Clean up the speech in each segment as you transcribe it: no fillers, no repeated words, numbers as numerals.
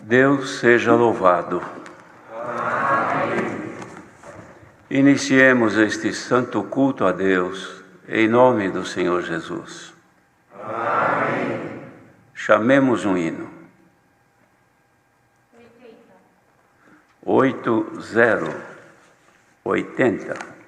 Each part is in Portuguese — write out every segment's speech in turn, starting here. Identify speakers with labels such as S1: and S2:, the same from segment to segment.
S1: Deus seja louvado. Amém. Iniciemos este santo culto a Deus, em nome do Senhor Jesus. Amém. Chamemos um hino. 80.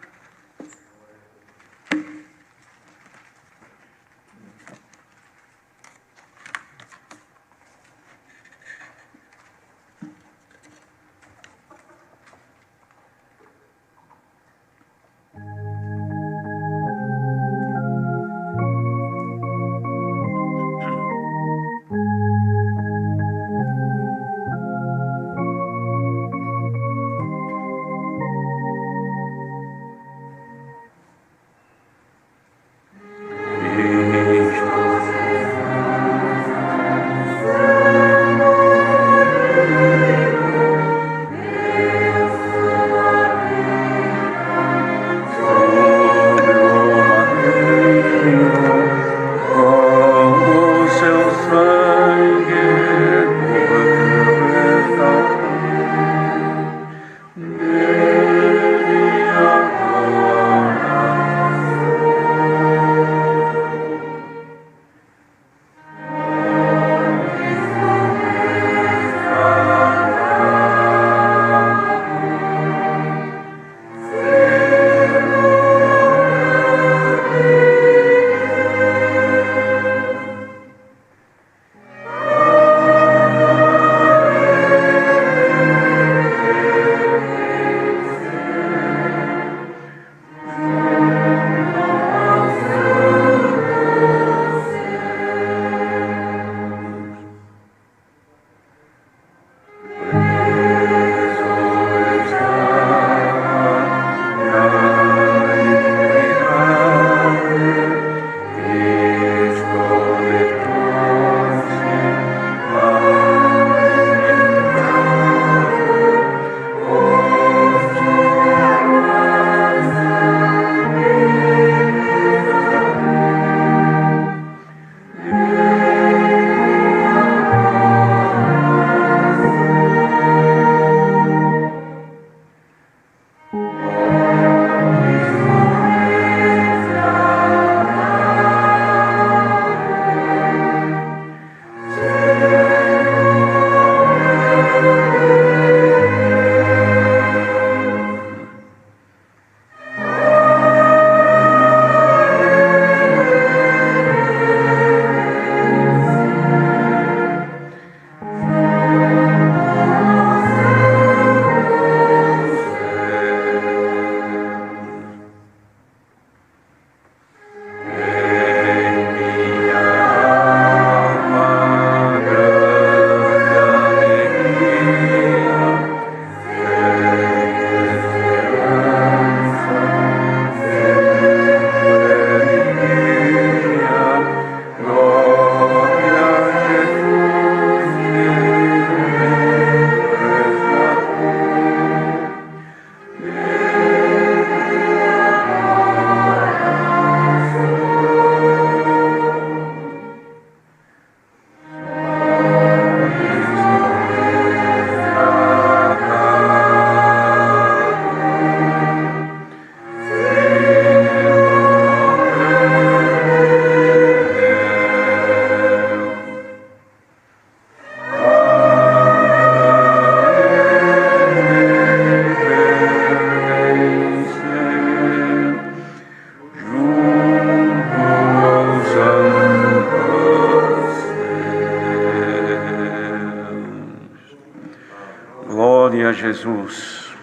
S1: Glória a Jesus.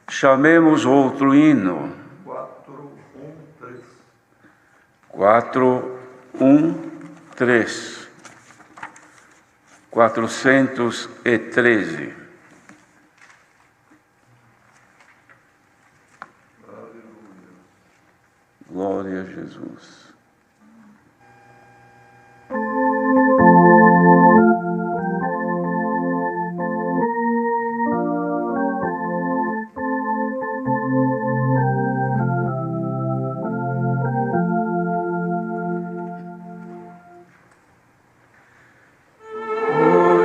S1: Chamemos outro hino. 413. 413. Glória a Jesus. Oh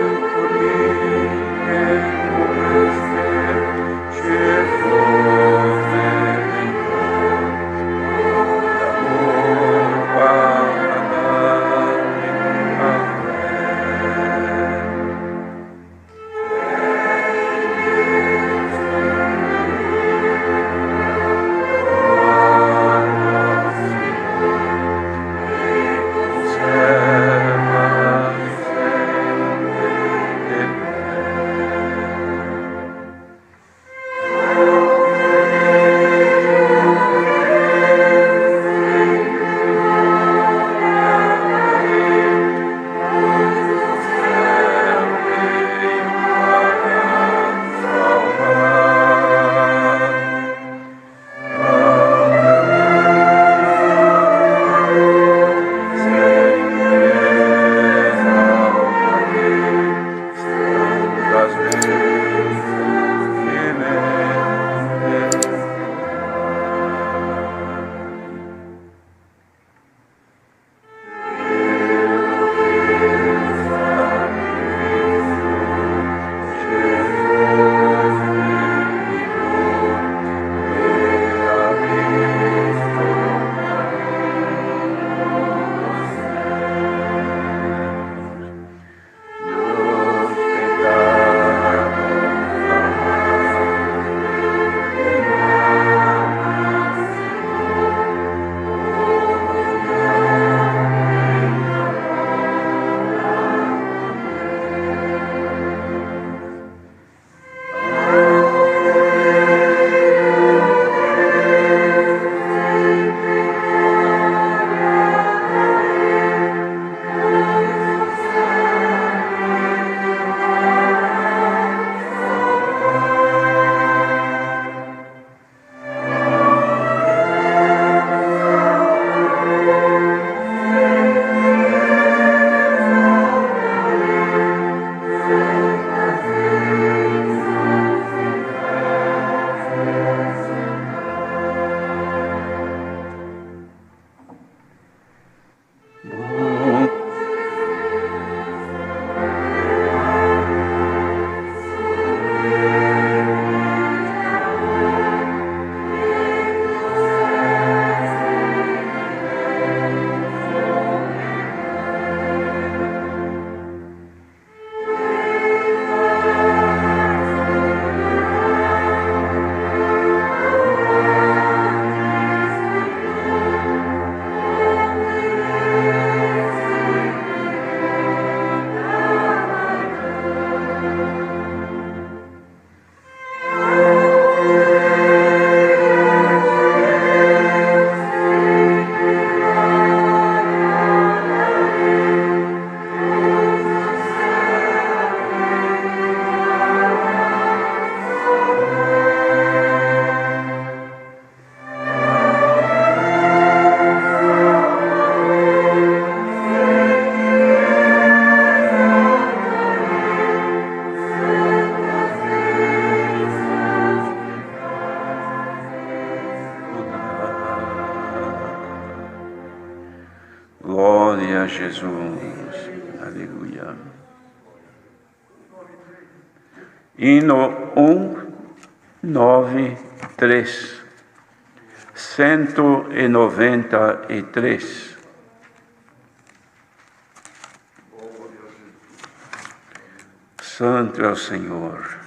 S1: Aleluia. Hino 193, 193. Santo é o Senhor.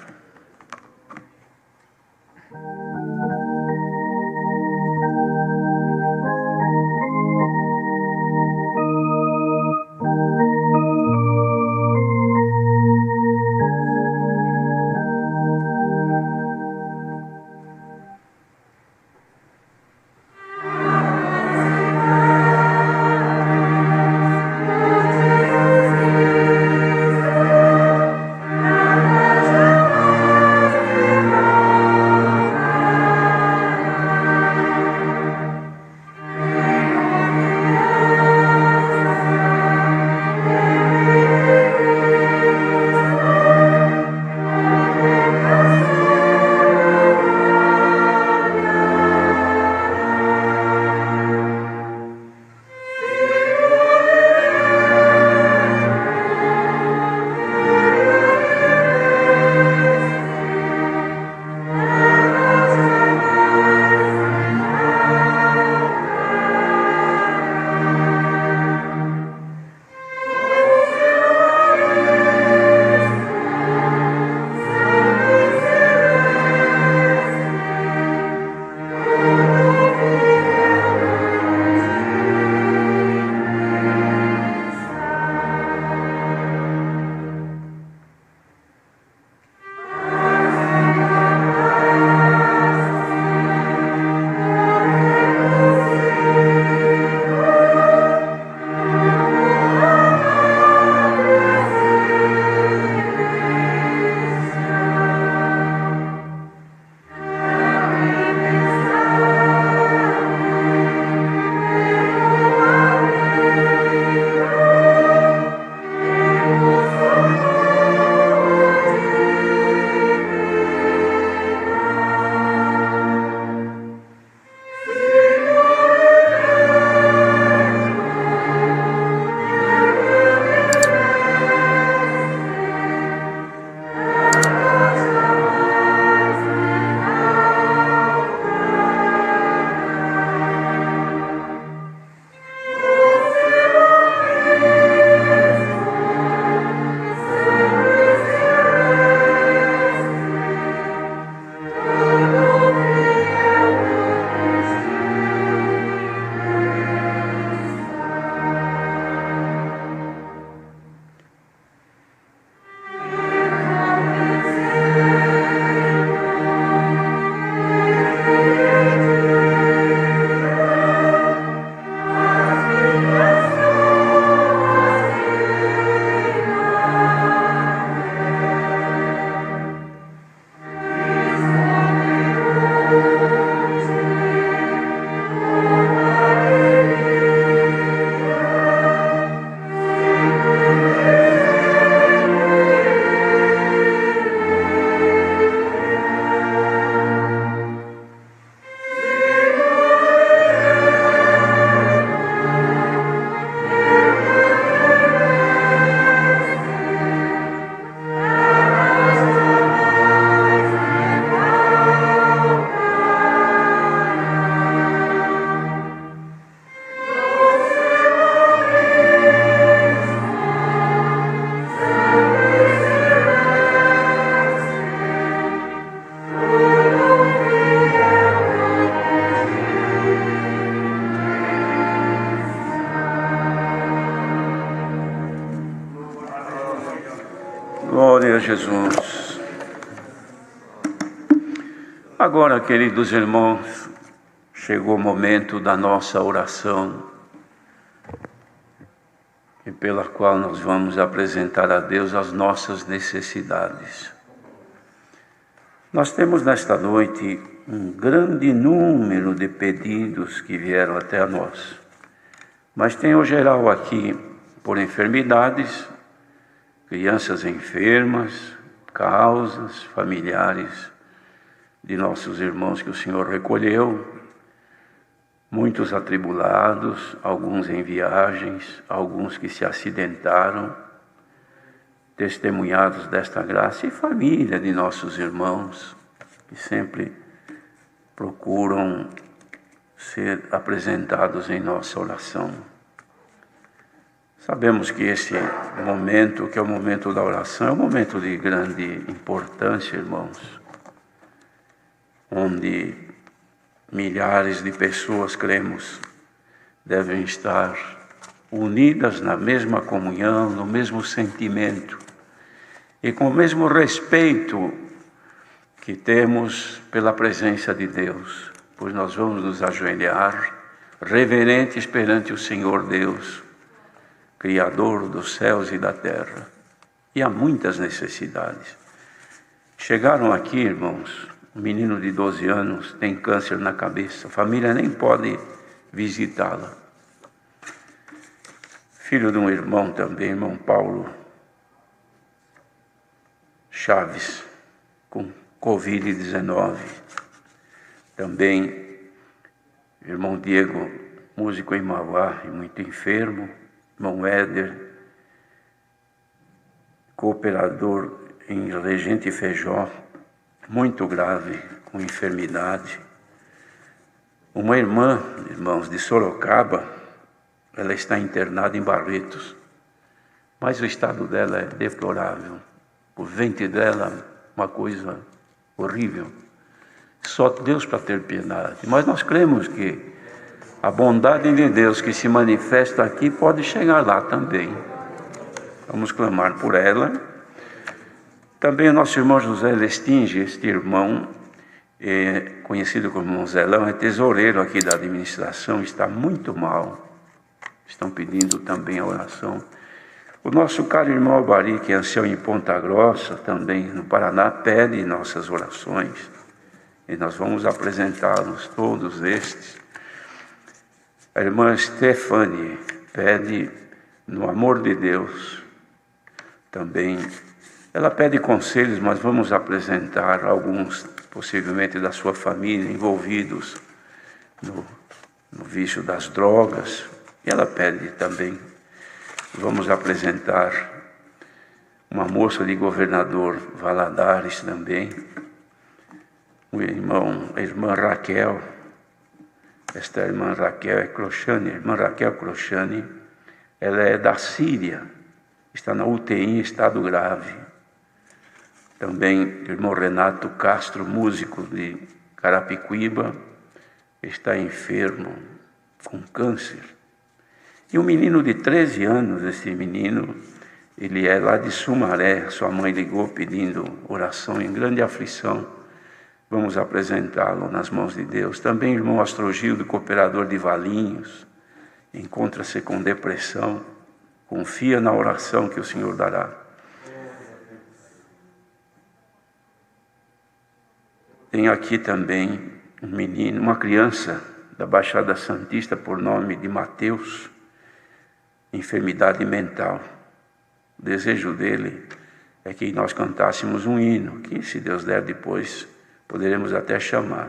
S2: Glória a Jesus. Agora, queridos irmãos, chegou o momento da nossa oração, e pela qual nós vamos apresentar a Deus as nossas necessidades. Nós temos nesta noite um grande número de pedidos que vieram até a nós, mas tem o geral aqui por enfermidades, crianças enfermas, causas familiares de nossos irmãos que o Senhor recolheu, muitos atribulados, alguns em viagens, alguns que se acidentaram, testemunhados desta graça, e família de nossos irmãos, que sempre procuram ser apresentados em nossa oração. Sabemos que esse momento, que é o momento da oração, é um momento de grande importância, irmãos, onde milhares de pessoas, cremos, devem estar unidas na mesma comunhão, no mesmo sentimento e com o mesmo respeito que temos pela presença de Deus, pois nós vamos nos ajoelhar reverentes perante o Senhor Deus, Criador dos céus e da terra. E há muitas necessidades. Chegaram aqui, irmãos, um menino de 12 anos tem câncer na cabeça, a família nem pode visitá-la. Filho de um irmão também, irmão Paulo Chaves, com Covid-19. Também irmão Diego, músico em Mauá e muito enfermo. Irmão Éder, cooperador em Regente Feijó, muito grave, com enfermidade. Uma irmã, irmãos, de Sorocaba, ela está internada em Barretos, mas o estado dela é deplorável. O ventre dela, uma coisa horrível. Só Deus para ter piedade. Mas nós cremos que a bondade de Deus que se manifesta aqui pode chegar lá também. Vamos clamar por ela. Também o nosso irmão José Lestinge, este irmão, conhecido como irmão Zelão, é tesoureiro aqui da administração, está muito mal. Estão pedindo também a oração. O nosso caro irmão Albari, que é ancião em Ponta Grossa, também no Paraná, pede nossas orações. E nós vamos apresentá-los, todos estes. A irmã Stefanie pede, no amor de Deus, também. Ela pede conselhos, mas vamos apresentar alguns, possivelmente da sua família, envolvidos no vício das drogas. E ela pede também. Vamos apresentar uma moça de Governador Valadares também. A irmã Raquel. Esta irmã Raquel é Clochane, irmã Raquel Clochane, ela é da Síria, está na UTI em estado grave. Também irmão Renato Castro, músico de Carapicuíba, está enfermo com câncer. E um menino de 13 anos, esse menino, ele é lá de Sumaré, sua mãe ligou pedindo oração em grande aflição. Vamos apresentá-lo nas mãos de Deus. Também o irmão Astrogildo, cooperador de Valinhos, encontra-se com depressão, confia na oração que o Senhor dará. Tem aqui também um menino, uma criança da Baixada Santista, por nome de Mateus, enfermidade mental. O desejo dele é que nós cantássemos um hino, que se Deus der depois poderemos até chamar,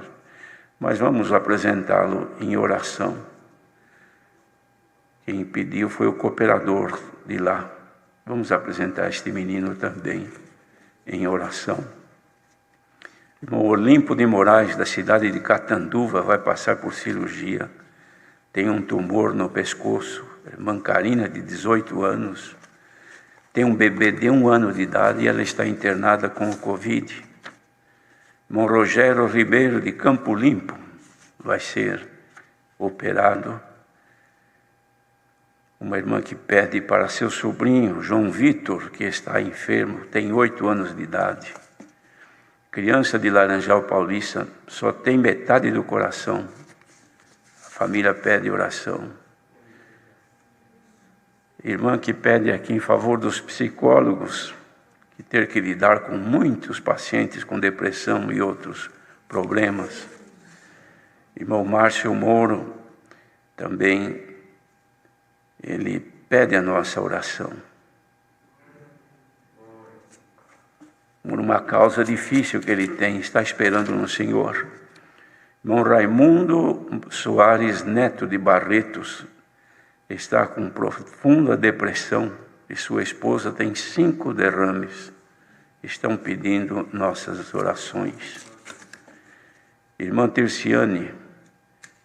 S2: mas vamos apresentá-lo em oração. Quem pediu foi o cooperador de lá. Vamos apresentar este menino também em oração. Irmão Olimpo de Moraes, da cidade de Catanduva, vai passar por cirurgia. Tem um tumor no pescoço. Irmã Karina, de 18 anos, tem um bebê de 1 ano de idade e ela está internada com o Covid. Irmão Rogério Ribeiro, de Campo Limpo, vai ser operado. Uma irmã que pede para seu sobrinho, João Vitor, que está enfermo, tem 8 anos de idade. Criança de Laranjal Paulista, só tem metade do coração. A família pede oração. Irmã que pede aqui em favor dos psicólogos, que ter que lidar com muitos pacientes com depressão e outros problemas. Irmão Márcio Moro, também, ele pede a nossa oração. Por uma causa difícil que ele tem, está esperando no Senhor. Irmão Raimundo Soares Neto, de Barretos, está com profunda depressão, e sua esposa têm 5 derrames. Estão pedindo nossas orações. Irmã Terciane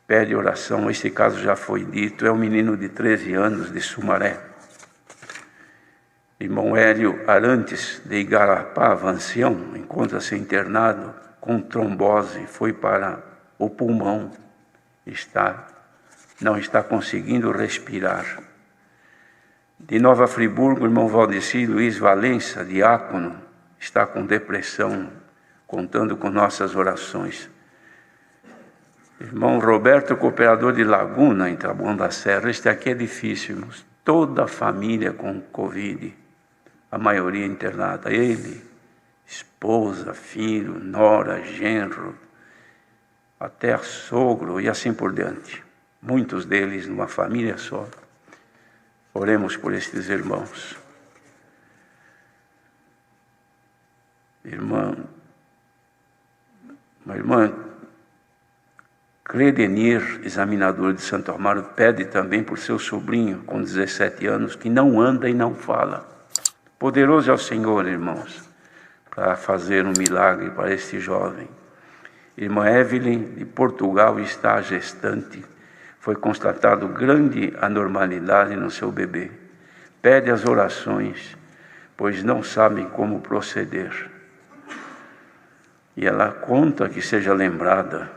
S2: pede oração. Esse caso já foi dito. É um menino de 13 anos de Sumaré. Irmão Hélio Arantes, de Igarapava, ancião, encontra-se internado com trombose. Foi para o pulmão. Não está conseguindo respirar. De Nova Friburgo, irmão Valdeci Luiz Valença, diácono, está com depressão, contando com nossas orações. Irmão Roberto, cooperador de Laguna, em Taboão da Serra. Este aqui é difícil, irmãos. Toda a família com Covid, a maioria internada. Ele, esposa, filho, nora, genro, até sogro e assim por diante. Muitos deles numa família só. Oremos por estes irmãos. Uma irmã Credenir, examinador de Santo Amaro, pede também por seu sobrinho, com 17 anos, que não anda e não fala. Poderoso é o Senhor, irmãos, para fazer um milagre para este jovem. Irmã Evelyn, de Portugal, está gestante. Foi constatado grande anormalidade no seu bebê. Pede as orações, pois não sabem como proceder. E ela conta que seja lembrada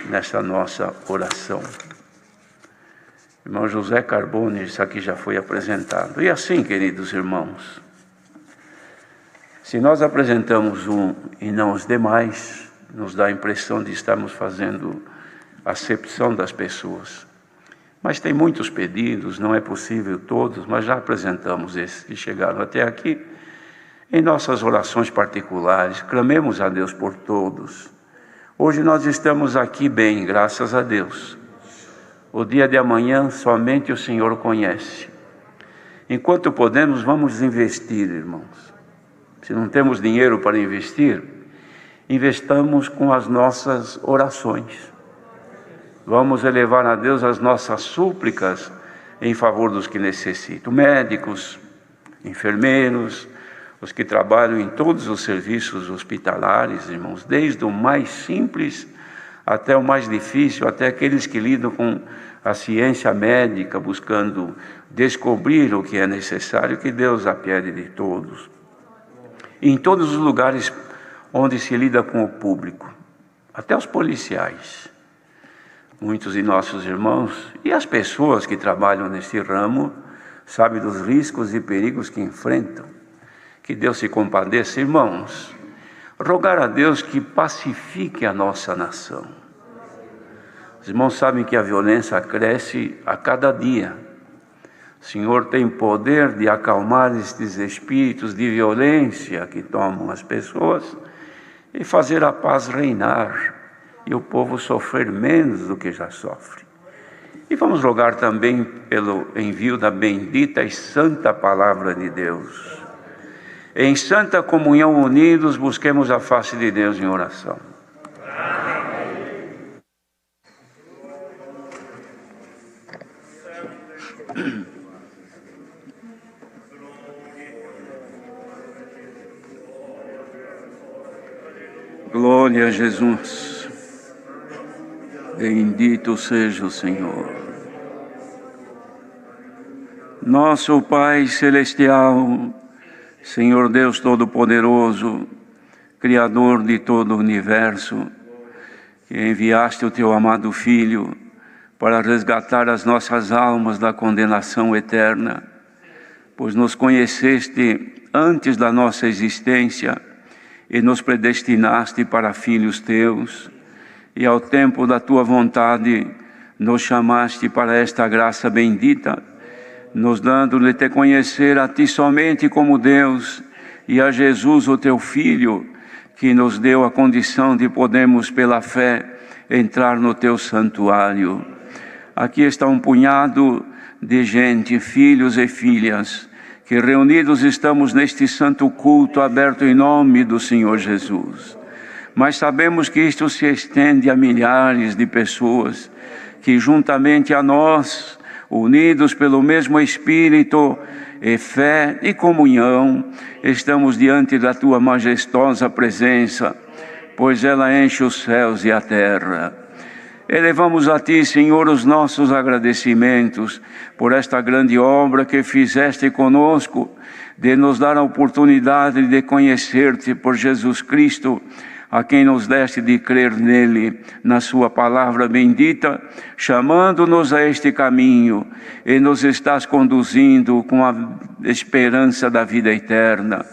S2: nessa nossa oração. Irmão José Carbone, isso aqui já foi apresentado. E assim, queridos irmãos, se nós apresentamos um e não os demais, nos dá a impressão de estarmos fazendo acepção das pessoas. Mas tem muitos pedidos, não é possível todos, mas já apresentamos esses que chegaram até aqui. Em nossas orações particulares, clamemos a Deus por todos. Hoje nós estamos aqui bem, graças a Deus. O dia de amanhã somente o Senhor conhece. Enquanto podemos, vamos investir, irmãos. Se não temos dinheiro para investir, investamos com as nossas orações. Vamos elevar a Deus as nossas súplicas em favor dos que necessitam. Médicos, enfermeiros, os que trabalham em todos os serviços hospitalares, irmãos, desde o mais simples até o mais difícil, até aqueles que lidam com a ciência médica, buscando descobrir o que é necessário, que Deus apiede de todos. E em todos os lugares onde se lida com o público, até os policiais. Muitos de nossos irmãos e as pessoas que trabalham nesse ramo sabem dos riscos e perigos que enfrentam. Que Deus se compadeça, irmãos. Rogar a Deus que pacifique a nossa nação. Os irmãos sabem que a violência cresce a cada dia. O Senhor tem poder de acalmar estes espíritos de violência que tomam as pessoas e fazer a paz reinar e o povo sofrer menos do que já sofre. E vamos rogar também pelo envio da bendita e santa palavra de Deus. Em santa comunhão unidos, busquemos a face de Deus em oração. Glória a Jesus. Bendito seja o Senhor. Nosso Pai Celestial, Senhor Deus Todo-Poderoso, Criador de todo o universo, que enviaste o Teu amado Filho para resgatar as nossas almas da condenação eterna, pois nos conheceste antes da nossa existência e nos predestinaste para filhos Teus, e ao tempo da Tua vontade nos chamaste para esta graça bendita, nos dando-lhe te conhecer a Ti somente como Deus e a Jesus, o Teu Filho, que nos deu a condição de podermos pela fé entrar no Teu santuário. Aqui está um punhado de gente, filhos e filhas, que reunidos estamos neste santo culto aberto em nome do Senhor Jesus. Mas sabemos que isto se estende a milhares de pessoas que juntamente a nós, unidos pelo mesmo Espírito, e fé e comunhão, estamos diante da Tua majestosa presença, pois ela enche os céus e a terra. Elevamos a Ti, Senhor, os nossos agradecimentos por esta grande obra que fizeste conosco, de nos dar a oportunidade de conhecer-te por Jesus Cristo, a quem nos deste de crer nele, na sua palavra bendita, chamando-nos a este caminho, e nos estás conduzindo com a esperança da vida eterna.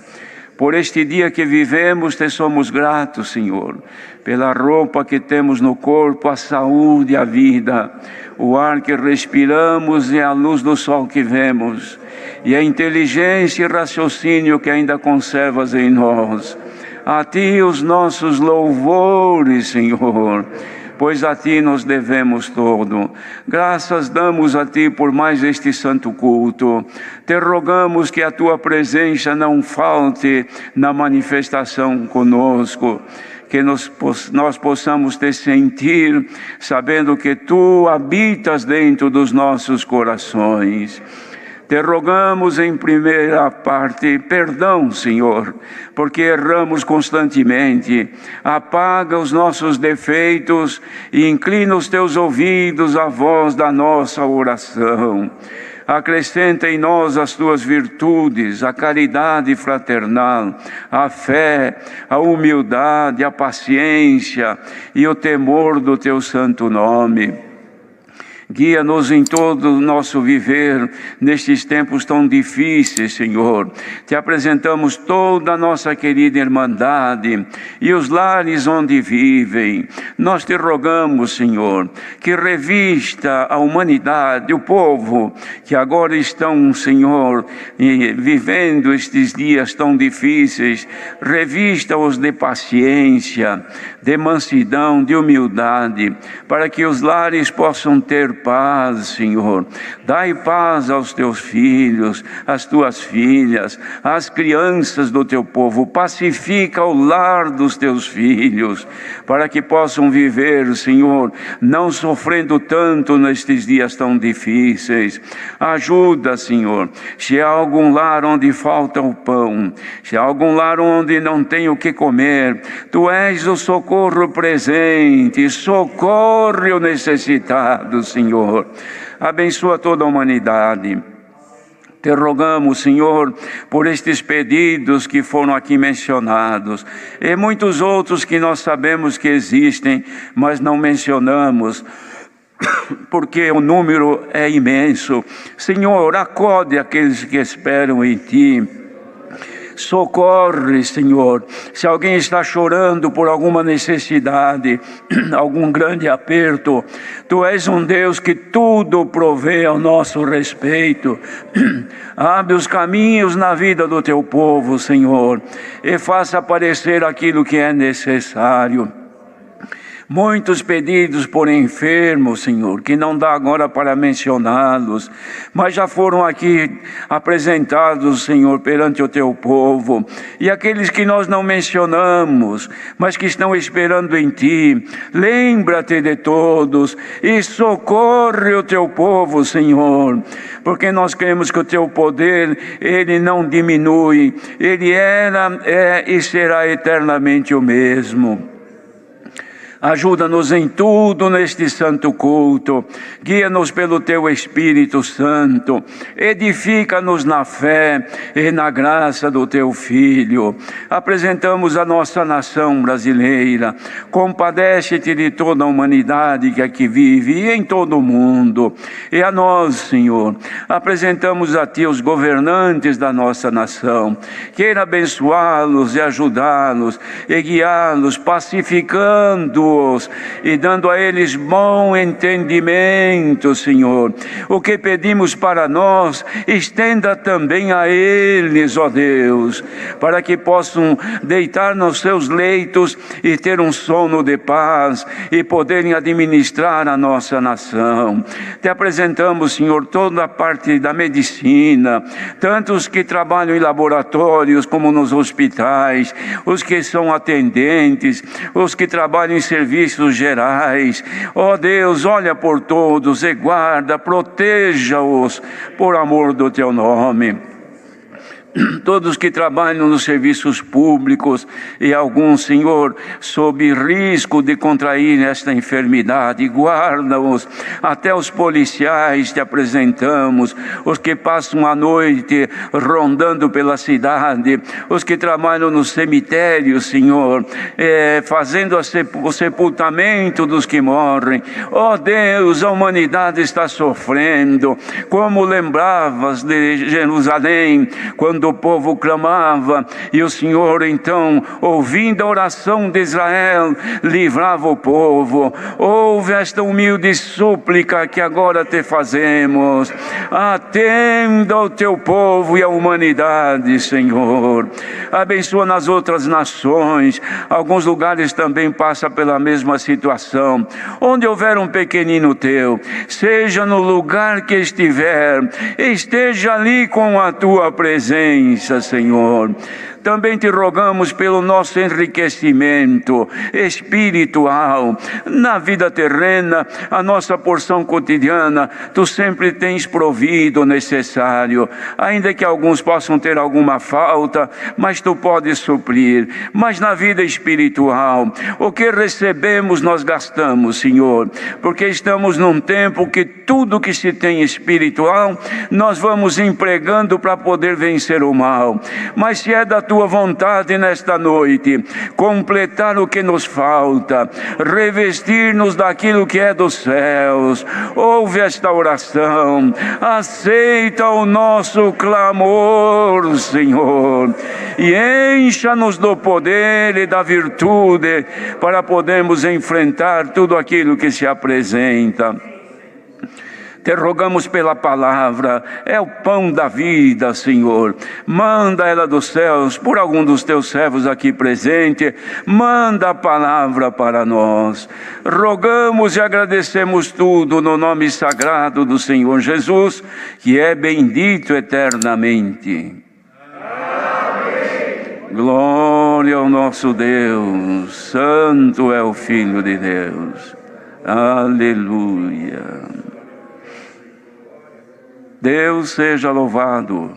S2: Por este dia que vivemos, te somos gratos, Senhor, pela roupa que temos no corpo, a saúde, a vida, o ar que respiramos e a luz do sol que vemos, e a inteligência e raciocínio que ainda conservas em nós. A Ti os nossos louvores, Senhor, pois a Ti nos devemos todo. Graças damos a Ti por mais este santo culto. Te rogamos que a Tua presença não falte na manifestação conosco, que nós possamos te sentir, sabendo que Tu habitas dentro dos nossos corações. Te rogamos em primeira parte, perdão, Senhor, porque erramos constantemente. Apaga os nossos defeitos e inclina os Teus ouvidos à voz da nossa oração. Acrescenta em nós as Tuas virtudes, a caridade fraternal, a fé, a humildade, a paciência e o temor do Teu santo nome. Guia-nos em todo o nosso viver, nestes tempos tão difíceis, Senhor. Te apresentamos toda a nossa querida irmandade e os lares onde vivem. Nós te rogamos, Senhor, que revista a humanidade, o povo, que agora estão, Senhor, vivendo estes dias tão difíceis. Revista-os de paciência, de mansidão, de humildade, para que os lares possam ter paz, Senhor. Dai paz aos Teus filhos, às Tuas filhas, às crianças do Teu povo. Pacifica o lar dos Teus filhos, para que possam viver, Senhor, não sofrendo tanto nestes dias tão difíceis. Ajuda, Senhor, se há algum lar onde falta o pão, se há algum lar onde não tem o que comer, Tu és o socorro presente, socorre o necessitado, Senhor. Abençoa toda a humanidade. Te rogamos, Senhor, por estes pedidos que foram aqui mencionados e muitos outros que nós sabemos que existem, mas não mencionamos, porque o número é imenso. Senhor, acode aqueles que esperam em Ti. Socorre, Senhor, se alguém está chorando por alguma necessidade, algum grande aperto, Tu és um Deus que tudo provê ao nosso respeito. Abre os caminhos na vida do Teu povo, Senhor, e faça aparecer aquilo que é necessário. Muitos pedidos por enfermos, Senhor, que não dá agora para mencioná-los, mas já foram aqui apresentados, Senhor, perante o Teu povo. E aqueles que nós não mencionamos, mas que estão esperando em Ti, lembra-te de todos e socorre o Teu povo, Senhor, porque nós cremos que o Teu poder, Ele não diminui, Ele era, é e será eternamente o mesmo. Ajuda-nos em tudo neste santo culto, guia-nos pelo Teu Espírito Santo, edifica-nos na fé e na graça do Teu Filho. Apresentamos a nossa nação brasileira, compadece-te de toda a humanidade que aqui vive e em todo o mundo. E a nós, Senhor, apresentamos a Ti os governantes da nossa nação, queira abençoá-los e ajudá-los e guiá-los, pacificando e dando a eles bom entendimento, Senhor. O que pedimos para nós, estenda também a eles, ó Deus, para que possam deitar nos seus leitos e ter um sono de paz e poderem administrar a nossa nação. Te apresentamos, Senhor, toda a parte da medicina, tanto os que trabalham em laboratórios como nos hospitais, os que são atendentes, os que trabalham em serviços gerais. Ó Deus, olha por todos e guarda, proteja-os por amor do Teu nome. todos que trabalham nos serviços públicos e alguns, Senhor, sob risco de contrair esta enfermidade. Guarda-os, até os policiais te apresentamos, os que passam a noite rondando pela cidade, os que trabalham no cemitério, Senhor, fazendo o sepultamento dos que morrem. Ó Deus, a humanidade está sofrendo, como lembravas de Jerusalém, quando o povo clamava, e o Senhor então, ouvindo a oração de Israel, livrava o povo. Ouve esta humilde súplica que agora te fazemos. Atenda ao teu povo e à humanidade, Senhor. Abençoa nas outras nações. Alguns lugares também passam pela mesma situação. Onde houver um pequenino teu, seja no lugar que estiver, esteja ali com a tua presença, Senhor. Também te rogamos pelo nosso enriquecimento espiritual na vida terrena, a nossa porção cotidiana. Tu sempre tens provido o necessário, ainda que alguns possam ter alguma falta, mas tu podes suprir. Mas na vida espiritual, o que recebemos nós gastamos, Senhor, porque estamos num tempo que tudo que se tem espiritual nós vamos empregando para poder vencer o mal. Mas se é da tua vontade nesta noite completar o que nos falta, revestir-nos daquilo que é dos céus, ouve esta oração, aceita o nosso clamor, Senhor, e encha-nos do poder e da virtude para podermos enfrentar tudo aquilo que se apresenta. Te rogamos pela palavra, é o pão da vida, Senhor. Manda ela dos céus, por algum dos teus servos aqui presente, manda a palavra para nós. Rogamos e agradecemos tudo no nome sagrado do Senhor Jesus, que é bendito eternamente. Amém. Glória ao nosso Deus, santo é o Filho de Deus. Aleluia. Deus seja louvado.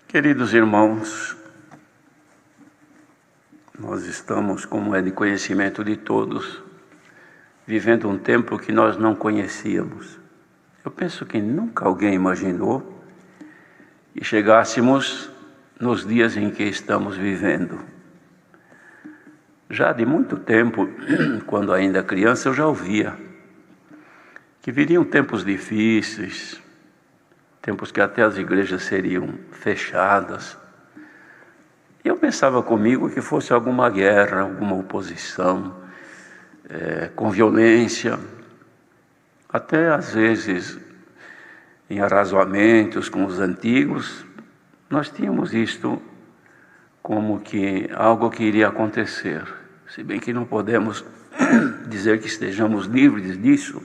S2: Queridos irmãos, nós estamos, como é de conhecimento de todos, vivendo um tempo que nós não conhecíamos. Eu penso que nunca alguém imaginou que chegássemos nos dias em que estamos vivendo. Já de muito tempo, quando ainda criança, eu já ouvia que viriam tempos difíceis, tempos que até as igrejas seriam fechadas. E eu pensava comigo que fosse alguma guerra, alguma oposição, com violência, até às vezes em arrazoamentos com os antigos, nós tínhamos isto como que algo que iria acontecer, se bem que não podemos dizer que estejamos livres disso,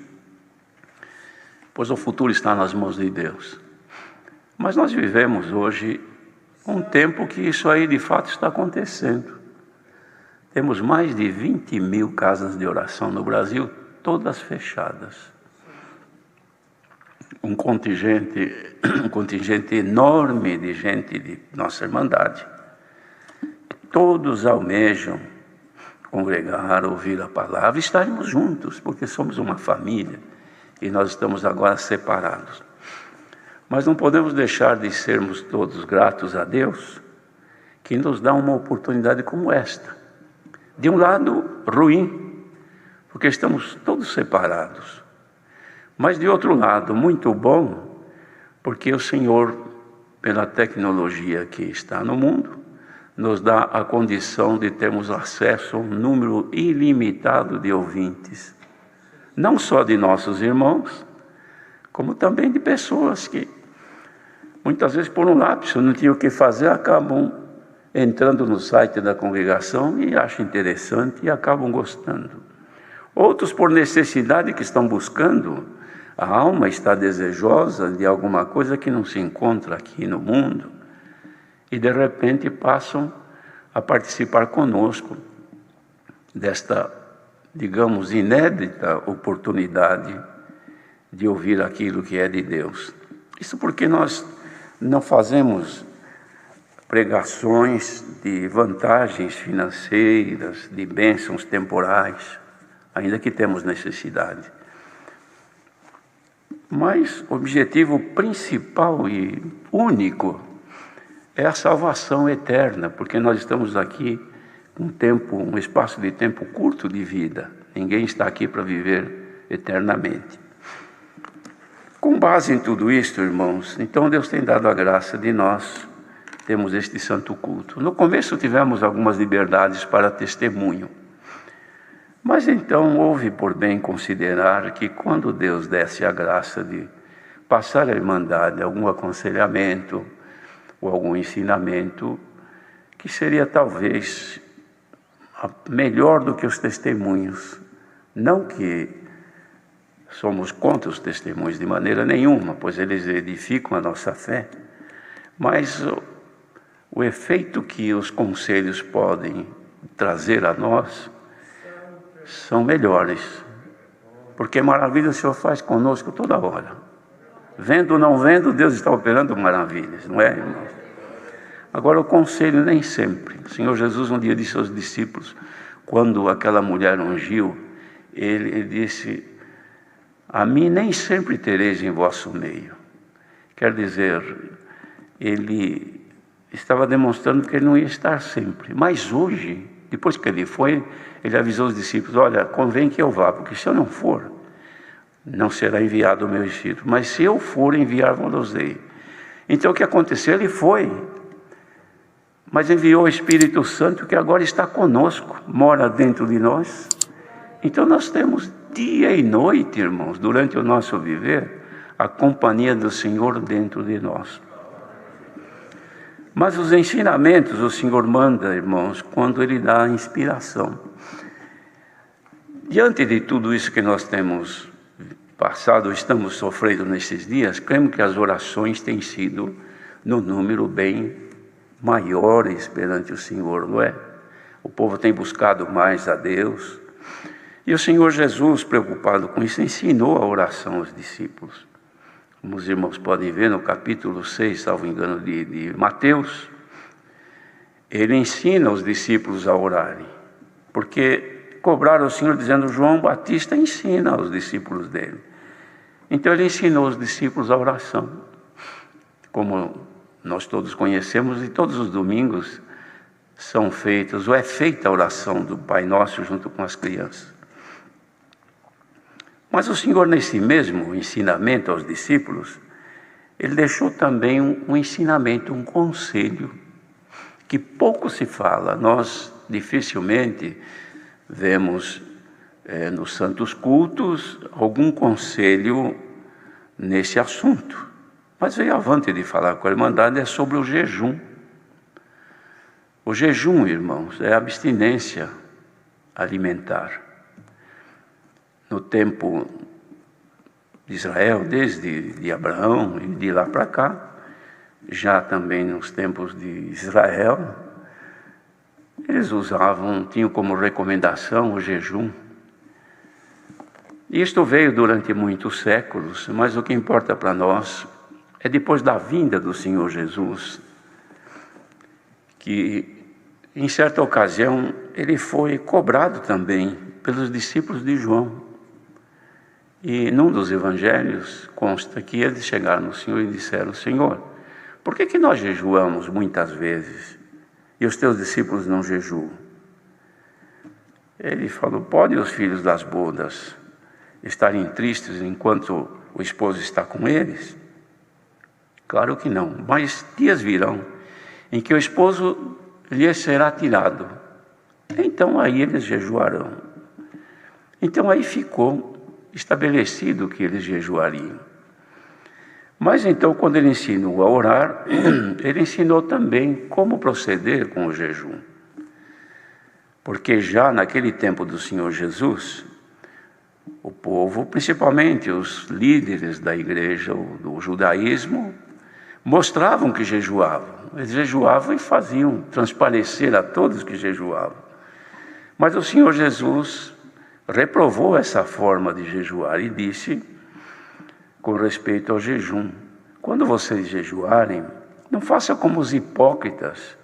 S2: pois o futuro está nas mãos de Deus. Mas nós vivemos hoje um tempo que isso aí de fato está acontecendo. Temos mais de 20 mil casas de oração no Brasil, todas fechadas. Um contingente enorme de gente de nossa Irmandade. Todos almejam congregar, ouvir a palavra, estarmos juntos, porque somos uma família e nós estamos agora separados. Mas não podemos deixar de sermos todos gratos a Deus, que nos dá uma oportunidade como esta. De um lado, ruim, porque estamos todos separados. Mas de outro lado, muito bom, porque o Senhor, pela tecnologia que está no mundo, nos dá a condição de termos acesso a um número ilimitado de ouvintes. não só de nossos irmãos, como também de pessoas que, muitas vezes por um lapso, não tinham o que fazer, acabam entrando no site da congregação e acham interessante e acabam gostando. Outros por necessidade que estão buscando, a alma está desejosa de alguma coisa que não se encontra aqui no mundo e de repente passam a participar conosco desta, digamos, inédita oportunidade de ouvir aquilo que é de Deus. Isso porque nós não fazemos pregações de vantagens financeiras, de bênçãos temporais, ainda que temos necessidade. Mas o objetivo principal e único é a salvação eterna, porque nós estamos aqui um espaço de tempo curto de vida. Ninguém está aqui para viver eternamente. Com base em tudo isto, irmãos, então Deus tem dado a graça de nós temos este santo culto. No começo tivemos algumas liberdades para testemunho, mas então houve por bem considerar que quando Deus desse a graça de passar a irmandade, algum aconselhamento ou algum ensinamento, que seria talvez melhor do que os testemunhos. Não que somos contra os testemunhos de maneira nenhuma, pois eles edificam a nossa fé, mas o efeito que os conselhos podem trazer a nós são melhores, porque maravilha o Senhor faz conosco toda hora. Vendo ou não vendo, Deus está operando maravilhas, não é, irmãos? Agora, o conselho nem sempre. O Senhor Jesus um dia disse aos discípulos, quando aquela mulher ungiu, ele disse: a mim nem sempre tereis em vosso meio. Quer dizer, ele estava demonstrando que ele não ia estar sempre. Mas hoje, depois que ele foi, ele avisou os discípulos: olha, convém que eu vá, porque se eu não for, não será enviado o meu Espírito. Mas se eu for, enviar-vos-ei. Então o que aconteceu? Ele foi, mas enviou o Espírito Santo, que agora está conosco, mora dentro de nós. Então nós temos dia e noite, irmãos, durante o nosso viver, a companhia do Senhor dentro de nós. Mas os ensinamentos o Senhor manda, irmãos, quando Ele dá a inspiração. Diante de tudo isso que nós temos passado, estamos sofrendo nesses dias, cremos que as orações têm sido no número bem maiores perante o Senhor, não é? O povo tem buscado mais a Deus. E o Senhor Jesus, preocupado com isso, ensinou a oração aos discípulos. Como os irmãos podem ver no capítulo 6, salvo engano, de Mateus, ele ensina os discípulos a orarem, porque cobraram o Senhor dizendo: João Batista ensina aos discípulos dele. Então ele ensinou os discípulos a oração, como nós todos conhecemos, e todos os domingos são feitos, ou é feita a oração do Pai Nosso junto com as crianças. Mas o Senhor, nesse mesmo ensinamento aos discípulos, Ele deixou também um ensinamento, um conselho, que pouco se fala. Nós dificilmente vemos nos santos cultos algum conselho nesse assunto. Mas veio avante de falar com a Irmandade é sobre o jejum. O jejum, irmãos, é abstinência alimentar. No tempo de Israel, desde Abraão e de lá para cá, já também nos tempos de Israel, eles tinham como recomendação o jejum. Isto veio durante muitos séculos, mas o que importa para nós é depois da vinda do Senhor Jesus, que em certa ocasião ele foi cobrado também pelos discípulos de João. E num dos evangelhos consta que eles chegaram no Senhor e disseram: Senhor, por que nós jejuamos muitas vezes e os teus discípulos não jejuam? Ele falou: podem os filhos das bodas estarem tristes enquanto o esposo está com eles? Claro que não, mas dias virão em que o esposo lhes será tirado. Então aí eles jejuarão. Então aí ficou estabelecido que eles jejuariam. Mas então, quando ele ensinou a orar, ele ensinou também como proceder com o jejum. Porque já naquele tempo do Senhor Jesus, o povo, principalmente os líderes da igreja, do judaísmo, mostravam que jejuavam. Eles jejuavam e faziam transparecer a todos que jejuavam. Mas o Senhor Jesus reprovou essa forma de jejuar e disse, com respeito ao jejum: quando vocês jejuarem, não façam como os hipócritas,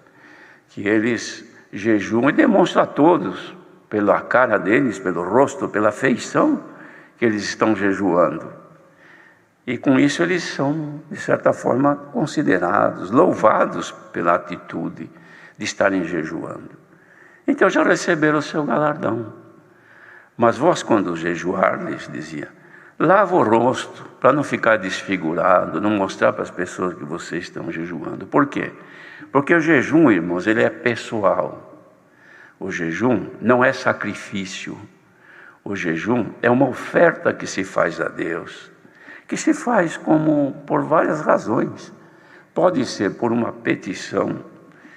S2: que eles jejuam e demonstram a todos, pela cara deles, pelo rosto, pela feição, que eles estão jejuando. E com isso eles são, de certa forma, considerados, louvados pela atitude de estarem jejuando. Então já receberam o seu galardão. Mas vós, quando jejuar, lhes dizia, lava o rosto, para não ficar desfigurado, não mostrar para as pessoas que vocês estão jejuando. Por quê? Porque o jejum, irmãos, ele é pessoal. O jejum não é sacrifício. O jejum é uma oferta que se faz a Deus, que se faz por várias razões. Pode ser por uma petição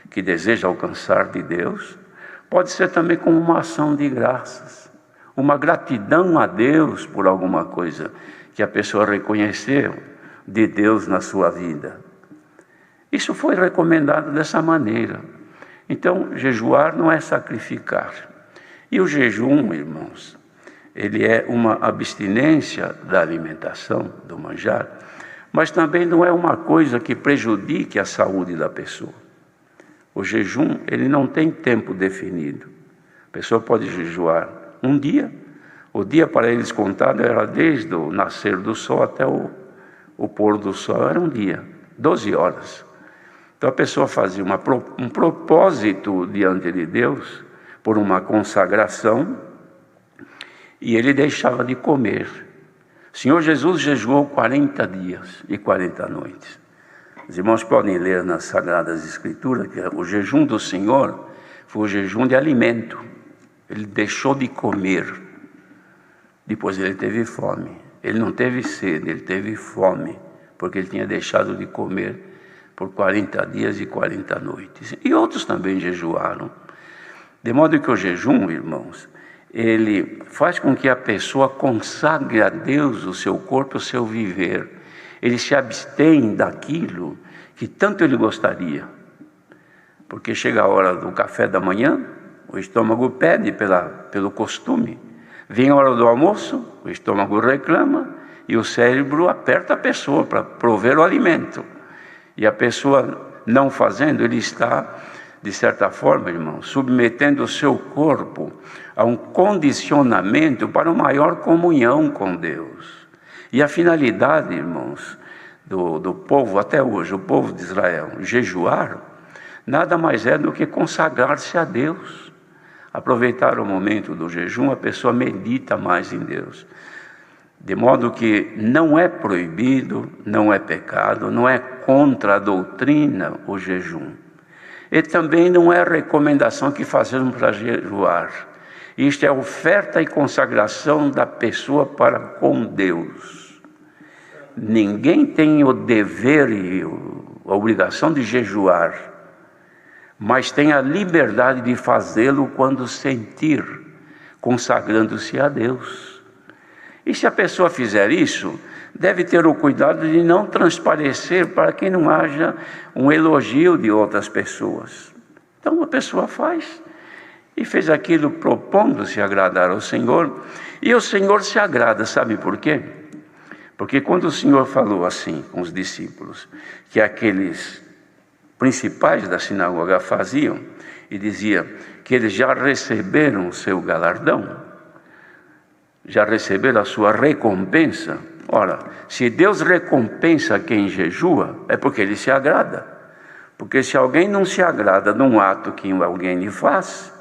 S2: que deseja alcançar de Deus, pode ser também como uma ação de graças, uma gratidão a Deus por alguma coisa que a pessoa reconheceu de Deus na sua vida. Isso foi recomendado dessa maneira. Então, jejuar não é sacrificar. E o jejum, irmãos, ele é uma abstinência da alimentação, do manjar, mas também não é uma coisa que prejudique a saúde da pessoa. O jejum, ele não tem tempo definido. A pessoa pode jejuar um dia. O dia para eles contado era desde o nascer do sol até o pôr do sol, era um dia, 12 horas. Então a pessoa fazia um propósito diante de Deus, por uma consagração, e ele deixava de comer. O Senhor Jesus jejuou 40 dias e 40 noites. Os irmãos podem ler nas Sagradas Escrituras que o jejum do Senhor foi o jejum de alimento. Ele deixou de comer. Depois ele teve fome. Ele não teve sede, ele teve fome, porque ele tinha deixado de comer por 40 dias e 40 noites. E outros também jejuaram. De modo que o jejum, irmãos, ele faz com que a pessoa consagre a Deus o seu corpo, o seu viver. Ele se abstém daquilo que tanto ele gostaria. Porque chega a hora do café da manhã, o estômago pede pelo costume. Vem a hora do almoço, o estômago reclama e o cérebro aperta a pessoa para prover o alimento. E a pessoa não fazendo, ele está, de certa forma, irmão, submetendo o seu corpo a um condicionamento para uma maior comunhão com Deus. E a finalidade, irmãos, do povo, até hoje, o povo de Israel, jejuar, nada mais é do que consagrar-se a Deus. Aproveitar o momento do jejum, a pessoa medita mais em Deus. De modo que não é proibido, não é pecado, não é contra a doutrina o jejum. E também não é recomendação que fazemos para jejuar. Isto é oferta e consagração da pessoa para com Deus. Ninguém tem o dever e a obrigação de jejuar, mas tem a liberdade de fazê-lo quando sentir, consagrando-se a Deus. E se a pessoa fizer isso, deve ter o cuidado de não transparecer para que não haja um elogio de outras pessoas. Então a pessoa faz e fez aquilo propondo-se agradar ao Senhor, e o Senhor se agrada, sabe por quê? Porque quando o Senhor falou assim com os discípulos, que aqueles principais da sinagoga faziam, e dizia que eles já receberam o seu galardão, já receberam a sua recompensa. Ora, se Deus recompensa quem jejua, é porque Ele se agrada. Porque se alguém não se agrada de um ato que alguém lhe faz,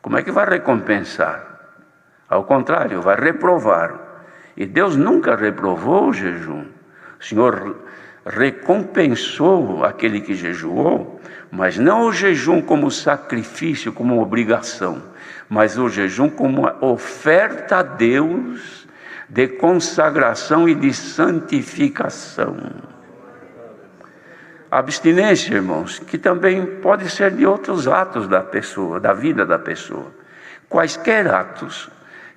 S2: como é que vai recompensar? Ao contrário, vai reprovar. E Deus nunca reprovou o jejum. O Senhor recompensou aquele que jejuou, mas não o jejum como sacrifício, como obrigação, mas o jejum como uma oferta a Deus de consagração e de santificação. A abstinência, irmãos, que também pode ser de outros atos da pessoa, da vida da pessoa. Quaisquer atos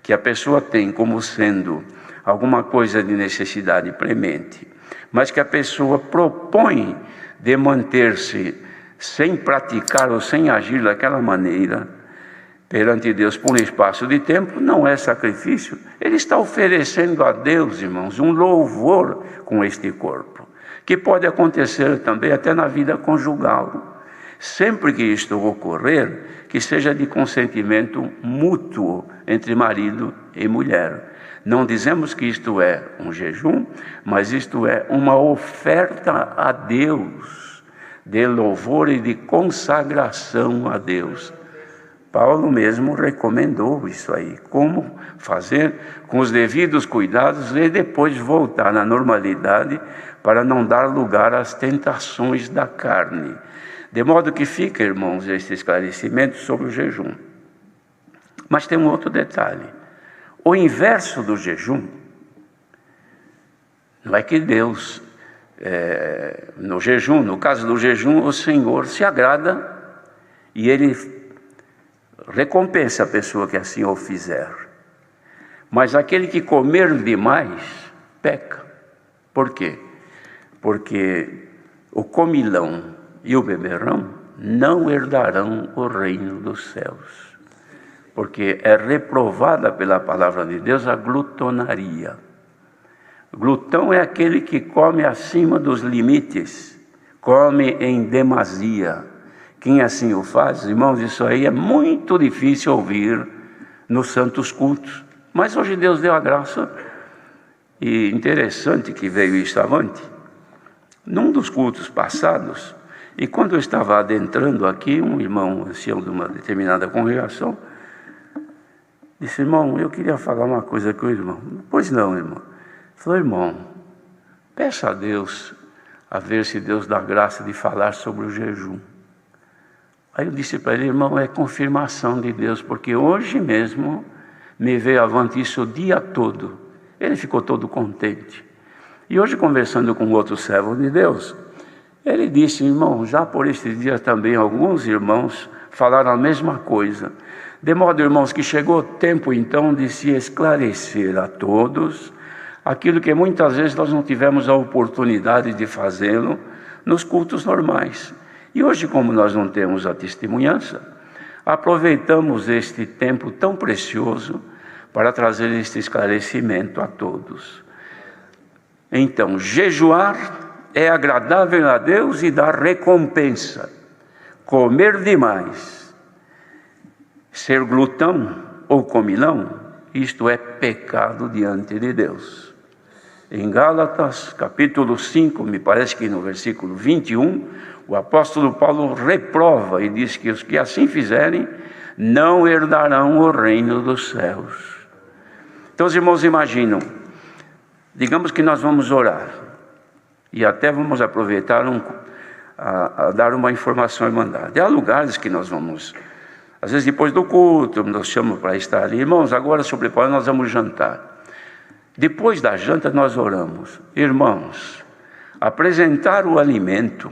S2: que a pessoa tem como sendo alguma coisa de necessidade premente, mas que a pessoa propõe de manter-se sem praticar ou sem agir daquela maneira perante Deus por um espaço de tempo, não é sacrifício. Ele está oferecendo a Deus, irmãos, um louvor com este corpo, que pode acontecer também até na vida conjugal. Sempre que isto ocorrer, que seja de consentimento mútuo entre marido e mulher. Não dizemos que isto é um jejum, mas isto é uma oferta a Deus, de louvor e de consagração a Deus. Paulo mesmo recomendou isso aí, como fazer com os devidos cuidados e depois voltar na normalidade para não dar lugar às tentações da carne. De modo que fica, irmãos, este esclarecimento sobre o jejum. Mas tem um outro detalhe. O inverso do jejum, não é que Deus, no jejum, no caso do jejum, o Senhor se agrada e Ele recompensa a pessoa que assim o fizer. Mas aquele que comer demais, peca. Por quê? Porque o comilão e o beberrão não herdarão o reino dos céus. Porque é reprovada pela palavra de Deus a glutonaria. Glutão é aquele que come acima dos limites, come em demasia. Quem assim o faz, irmãos, isso aí é muito difícil ouvir nos santos cultos. Mas hoje Deus deu a graça, e interessante que veio isso avante. Num dos cultos passados, e quando eu estava adentrando aqui, um irmão ancião de uma determinada congregação disse: irmão, eu queria falar uma coisa com o irmão. Pois não, irmão. Falou: irmão, peça a Deus, a ver se Deus dá graça de falar sobre o jejum. Aí eu disse para ele: irmão, é confirmação de Deus, porque hoje mesmo me veio avante isso o dia todo. Ele ficou todo contente. E hoje, conversando com outro servo de Deus, ele disse: irmão, já por estes dias também alguns irmãos falaram a mesma coisa. De modo, irmãos, que chegou o tempo então de se esclarecer a todos aquilo que muitas vezes nós não tivemos a oportunidade de fazê-lo nos cultos normais. E hoje, como nós não temos a testemunhança, aproveitamos este tempo tão precioso para trazer este esclarecimento a todos. Então, jejuar é agradável a Deus e dá recompensa. Comer demais, ser glutão ou comilão, isto é pecado diante de Deus. Em Gálatas, capítulo 5, me parece que no versículo 21, o apóstolo Paulo reprova e diz que os que assim fizerem não herdarão o reino dos céus. Então, os irmãos imaginam, digamos que nós vamos orar, e até vamos aproveitar a dar uma informação irmandade. Há lugares que nós vamos, às vezes depois do culto, nos chamam para estar ali. Irmãos, agora sobre Paulo nós vamos jantar. Depois da janta nós oramos. Irmãos, apresentar o alimento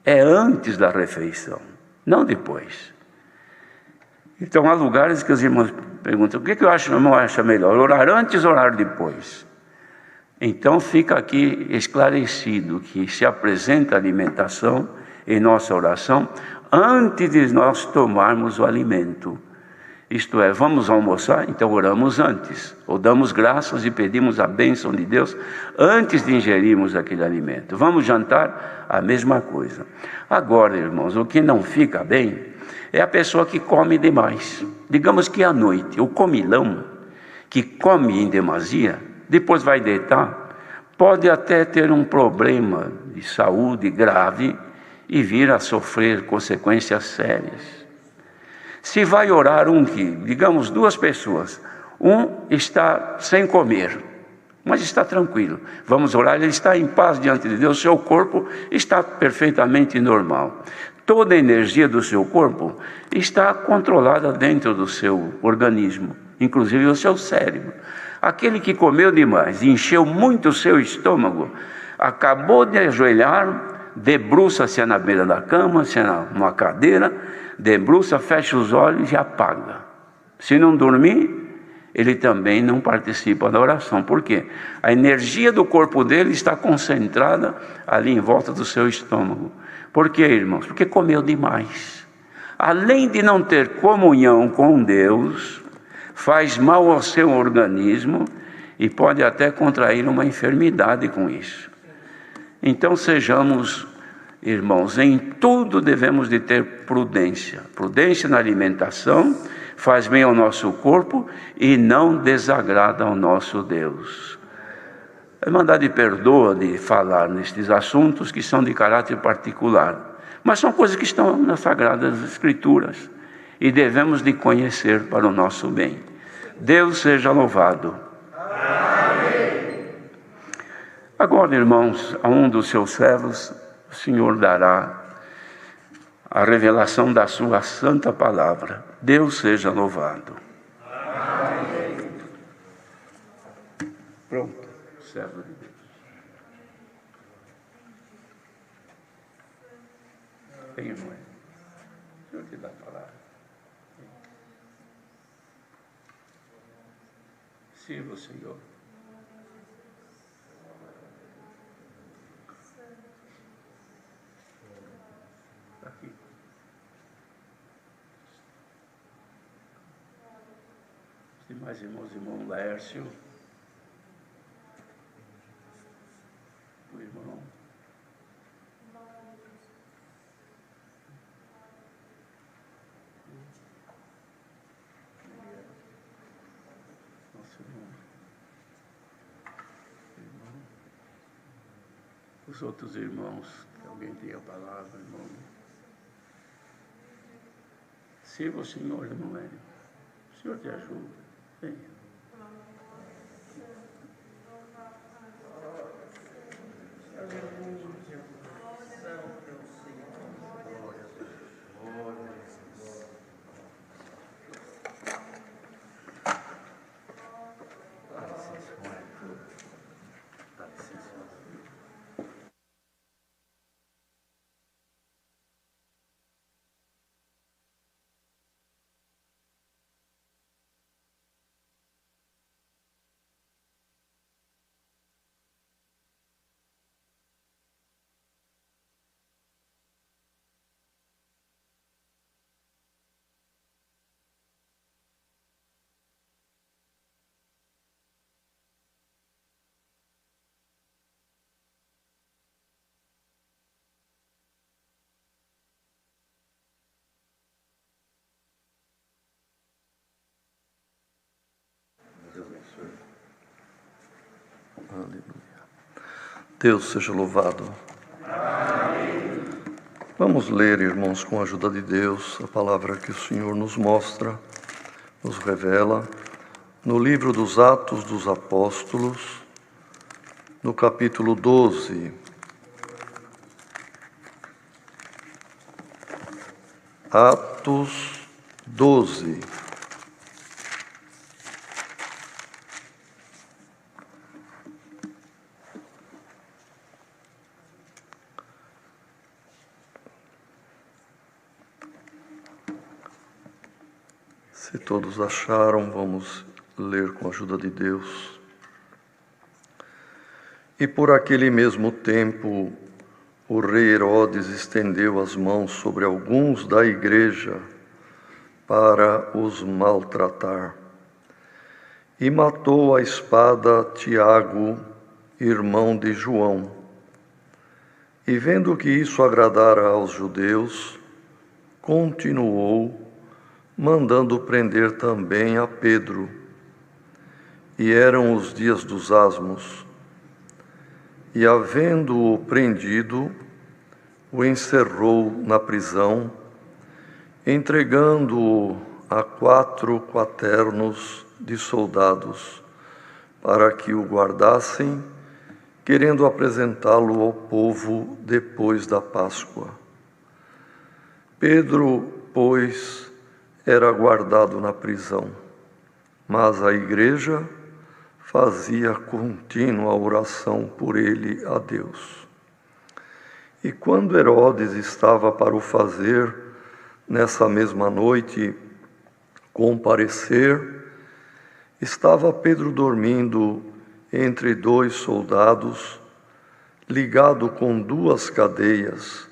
S2: é antes da refeição, não depois. Então há lugares que os irmãos perguntam: o que eu acho, o irmão acha melhor, orar antes ou orar depois? Então fica aqui esclarecido que se apresenta a alimentação em nossa oração antes de nós tomarmos o alimento. Isto é, vamos almoçar, então oramos antes, ou damos graças e pedimos a bênção de Deus antes de ingerirmos aquele alimento. Vamos jantar, a mesma coisa. Agora, irmãos, o que não fica bem é a pessoa que come demais. Digamos que à noite, o comilão, que come em demasia, depois vai deitar, pode até ter um problema de saúde grave e vir a sofrer consequências sérias. Se vai orar digamos duas pessoas, um está sem comer, mas está tranquilo, vamos orar, ele está em paz diante de Deus, seu corpo está perfeitamente normal. Toda a energia do seu corpo está controlada dentro do seu organismo, inclusive o seu cérebro. Aquele que comeu demais, encheu muito o seu estômago, acabou de ajoelhar, debruça-se na beira da cama, se é numa cadeira, debruça, fecha os olhos e apaga. Se não dormir, ele também não participa da oração. Por quê? A energia do corpo dele está concentrada ali em volta do seu estômago. Por quê, irmãos? Porque comeu demais. Além de não ter comunhão com Deus, faz mal ao seu organismo e pode até contrair uma enfermidade com isso. Então sejamos, irmãos, em tudo devemos de ter prudência. Prudência na alimentação, faz bem ao nosso corpo e não desagrada ao nosso Deus. A Irmandade perdoa de falar nestes assuntos que são de caráter particular, mas são coisas que estão nas Sagradas Escrituras e devemos de conhecer para o nosso bem. Deus seja louvado. Amém. Agora, irmãos, a um dos seus servos, o Senhor dará a revelação da sua santa palavra. Deus seja louvado. Amém. Pronto, servo de Deus. Tem, irmão? O Senhor te dá a palavra. Sirva o Senhor. Aqui. Os demais irmãos, irmão Lércio, o irmão nosso irmão, os outros irmãos, que alguém tem a palavra, irmão. Sirva o Senhor, irmão Hélio. O Senhor te ajuda. Venha.
S3: Aleluia. Deus seja louvado. Amém. Vamos ler, irmãos, com a ajuda de Deus, a palavra que o Senhor nos mostra, nos revela, no livro dos Atos dos Apóstolos, no capítulo 12. Atos 12. Se todos acharam, vamos ler com a ajuda de Deus. E por aquele mesmo tempo, o rei Herodes estendeu as mãos sobre alguns da igreja para os maltratar. E matou à espada Tiago, irmão de João. E vendo que isso agradara aos judeus, continuou mandando prender também a Pedro. E eram os dias dos asmos. E, havendo-o prendido, o encerrou na prisão, entregando-o a 4 quaternos de soldados, para que o guardassem, querendo apresentá-lo ao povo depois da Páscoa. Pedro, pois, era guardado na prisão, mas a igreja fazia contínua oração por ele a Deus. E quando Herodes estava para o fazer, nessa mesma noite, comparecer, estava Pedro dormindo entre 2 soldados, ligado com 2 cadeias,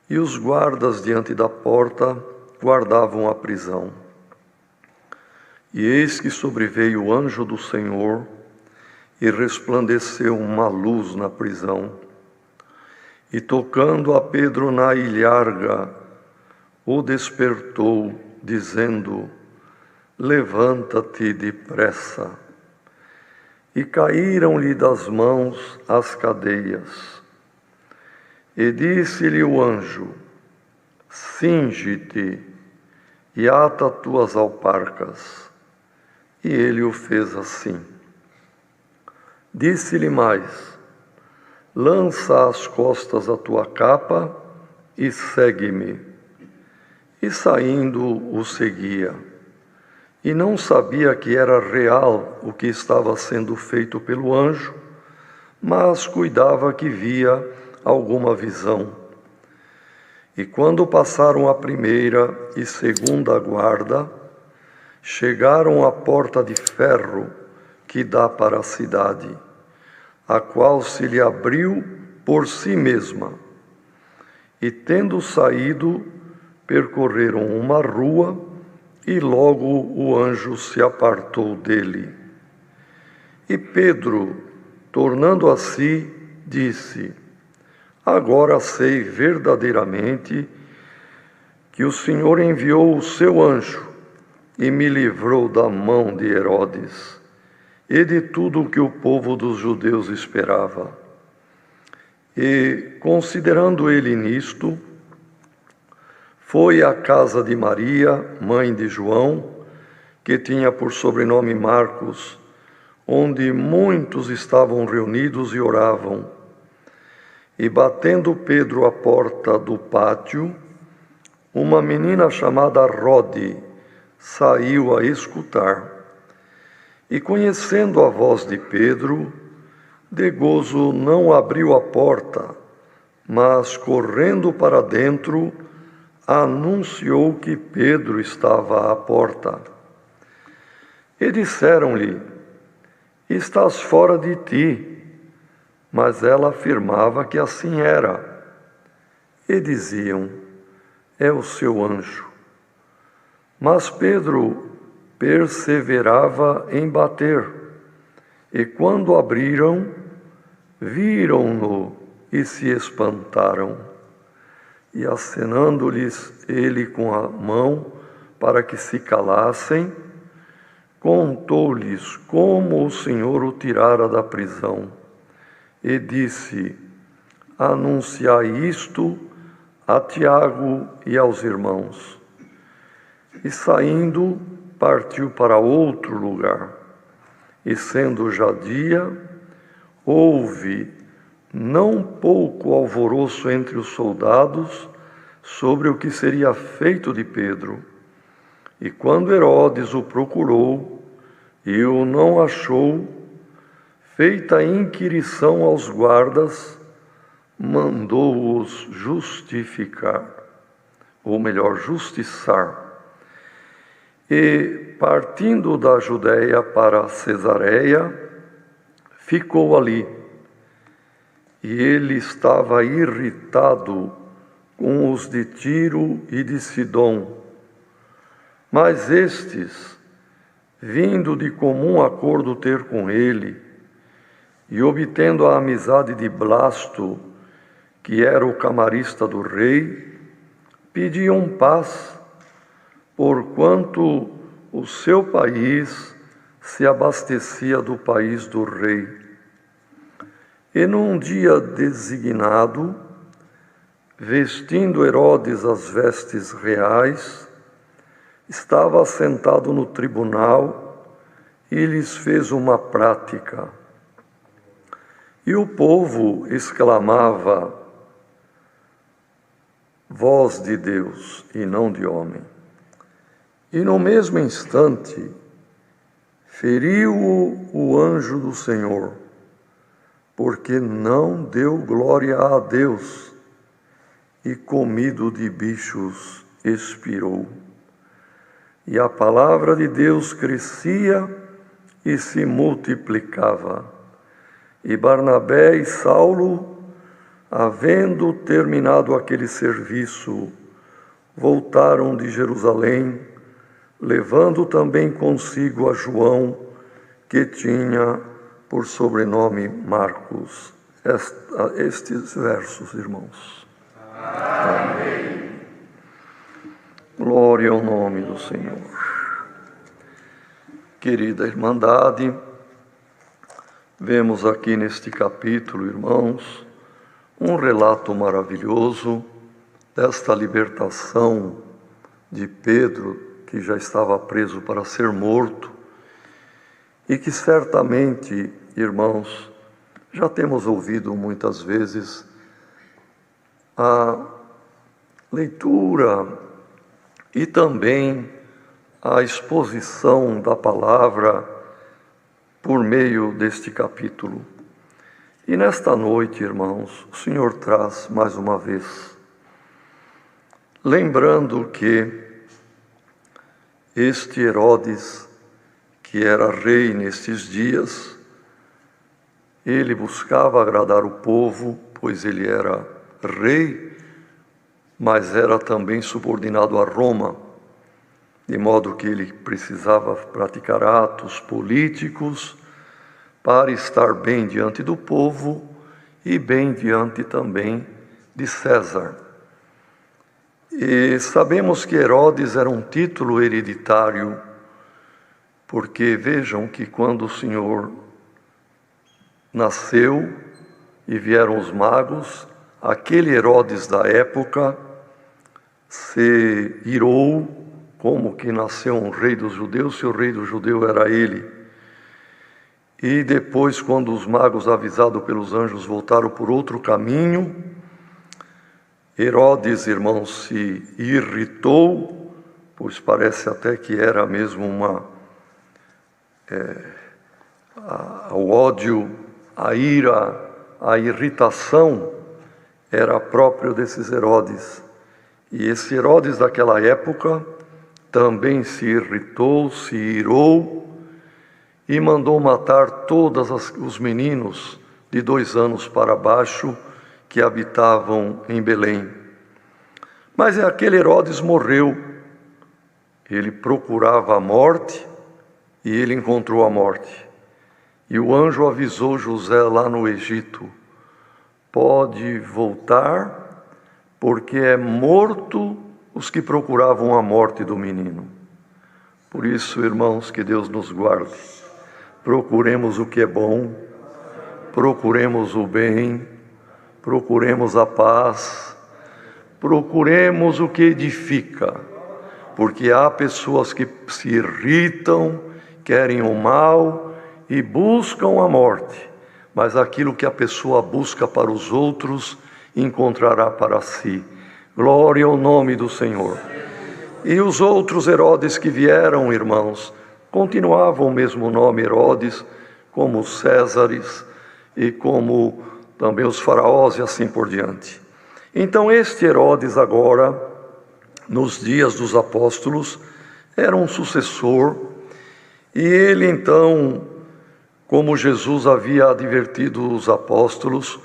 S3: e os guardas diante da porta guardavam a prisão. E eis que sobreveio o anjo do Senhor, e resplandeceu uma luz na prisão. E tocando a Pedro na ilharga, o despertou, dizendo: levanta-te depressa. E caíram-lhe das mãos as cadeias. E disse-lhe o anjo: cinge-te e ata tuas alparcas. E ele o fez assim. Disse-lhe mais: lança às costas a tua capa e segue-me. E saindo o seguia. E não sabia que era real o que estava sendo feito pelo anjo, mas cuidava que via alguma visão. E quando passaram a primeira e segunda guarda, chegaram à porta de ferro que dá para a cidade, a qual se lhe abriu por si mesma. E tendo saído, percorreram uma rua, e logo o anjo se apartou dele. E Pedro, tornando a si, disse: agora sei verdadeiramente que o Senhor enviou o seu anjo e me livrou da mão de Herodes e de tudo o que o povo dos judeus esperava. E, considerando ele nisto, foi à casa de Maria, mãe de João, que tinha por sobrenome Marcos, onde muitos estavam reunidos e oravam. E batendo Pedro à porta do pátio, uma menina chamada Rode saiu a escutar. E conhecendo a voz de Pedro, de gozo não abriu a porta, mas correndo para dentro, anunciou que Pedro estava à porta. E disseram-lhe: estás fora de ti. Mas ela afirmava que assim era. E diziam: é o seu anjo. Mas Pedro perseverava em bater. E quando abriram, viram-no e se espantaram. E acenando-lhes ele com a mão para que se calassem, contou-lhes como o Senhor o tirara da prisão. E disse: anunciai isto a Tiago e aos irmãos. E saindo, partiu para outro lugar. E sendo já dia, houve não pouco alvoroço entre os soldados sobre o que seria feito de Pedro. E quando Herodes o procurou e o não achou, feita a inquirição aos guardas, mandou-os justificar, ou melhor, justiçar. E, partindo da Judéia para Cesareia, ficou ali. E ele estava irritado com os de Tiro e de Sidom. Mas estes, vindo de comum acordo ter com ele, e obtendo a amizade de Blasto, que era o camarista do rei, pediam paz, porquanto o seu país se abastecia do país do rei. E num dia designado, vestindo Herodes as vestes reais, estava sentado no tribunal e lhes fez uma prática. E o povo exclamava: voz de Deus e não de homem. E no mesmo instante, feriu-o o anjo do Senhor, porque não deu glória a Deus, e comido de bichos expirou. E a palavra de Deus crescia e se multiplicava. E Barnabé e Saulo, havendo terminado aquele serviço, voltaram de Jerusalém, levando também consigo a João, que tinha por sobrenome Marcos. Estes versos, irmãos. Amém. Glória ao nome do Senhor. Querida Irmandade, vemos aqui neste capítulo, irmãos, um relato maravilhoso desta libertação de Pedro, que já estava preso para ser morto, e que certamente, irmãos, já temos ouvido muitas vezes a leitura e também a exposição da palavra por meio deste capítulo. E nesta noite, irmãos, o Senhor traz mais uma vez, lembrando que este Herodes, que era rei nestes dias, ele buscava agradar o povo, pois ele era rei, mas era também subordinado a Roma, de modo que ele precisava praticar atos políticos para estar bem diante do povo e bem diante também de César. E sabemos que Herodes era um título hereditário, porque vejam que quando o Senhor nasceu e vieram os magos, aquele Herodes da época se irou, como que nasceu um rei dos judeus, se o rei dos judeus era ele. E depois, quando os magos, avisados pelos anjos, voltaram por outro caminho, Herodes, irmãos, se irritou, pois parece até que era mesmo o ódio, a ira, a irritação era próprio desses Herodes. E esse Herodes daquela época também se irritou, se irou e mandou matar todos os meninos de 2 anos para baixo que habitavam em Belém. Mas aquele Herodes morreu. Ele procurava a morte e ele encontrou a morte. E o anjo avisou José lá no Egito: pode voltar, porque é morto os que procuravam a morte do menino. Por isso, irmãos, que Deus nos guarde. Procuremos o que é bom, procuremos o bem, procuremos a paz, procuremos o que edifica, porque há pessoas que se irritam, querem o mal e buscam a morte, mas aquilo que a pessoa busca para os outros, encontrará para si. Glória ao nome do Senhor. E os outros Herodes que vieram, irmãos, continuavam o mesmo nome Herodes, como os Césares e como também os faraós e assim por diante. Então este Herodes agora, nos dias dos apóstolos, era um sucessor, e ele então, como Jesus havia advertido os apóstolos,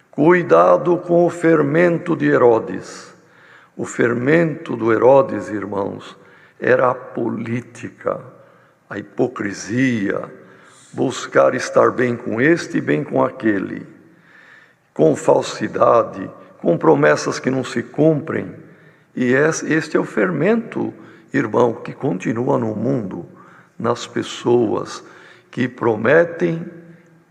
S3: cuidado com o fermento de Herodes. O fermento do Herodes, irmãos, era a política, a hipocrisia, buscar estar bem com este e bem com aquele, com falsidade, com promessas que não se cumprem. E este é o fermento, irmão, que continua no mundo, nas pessoas que prometem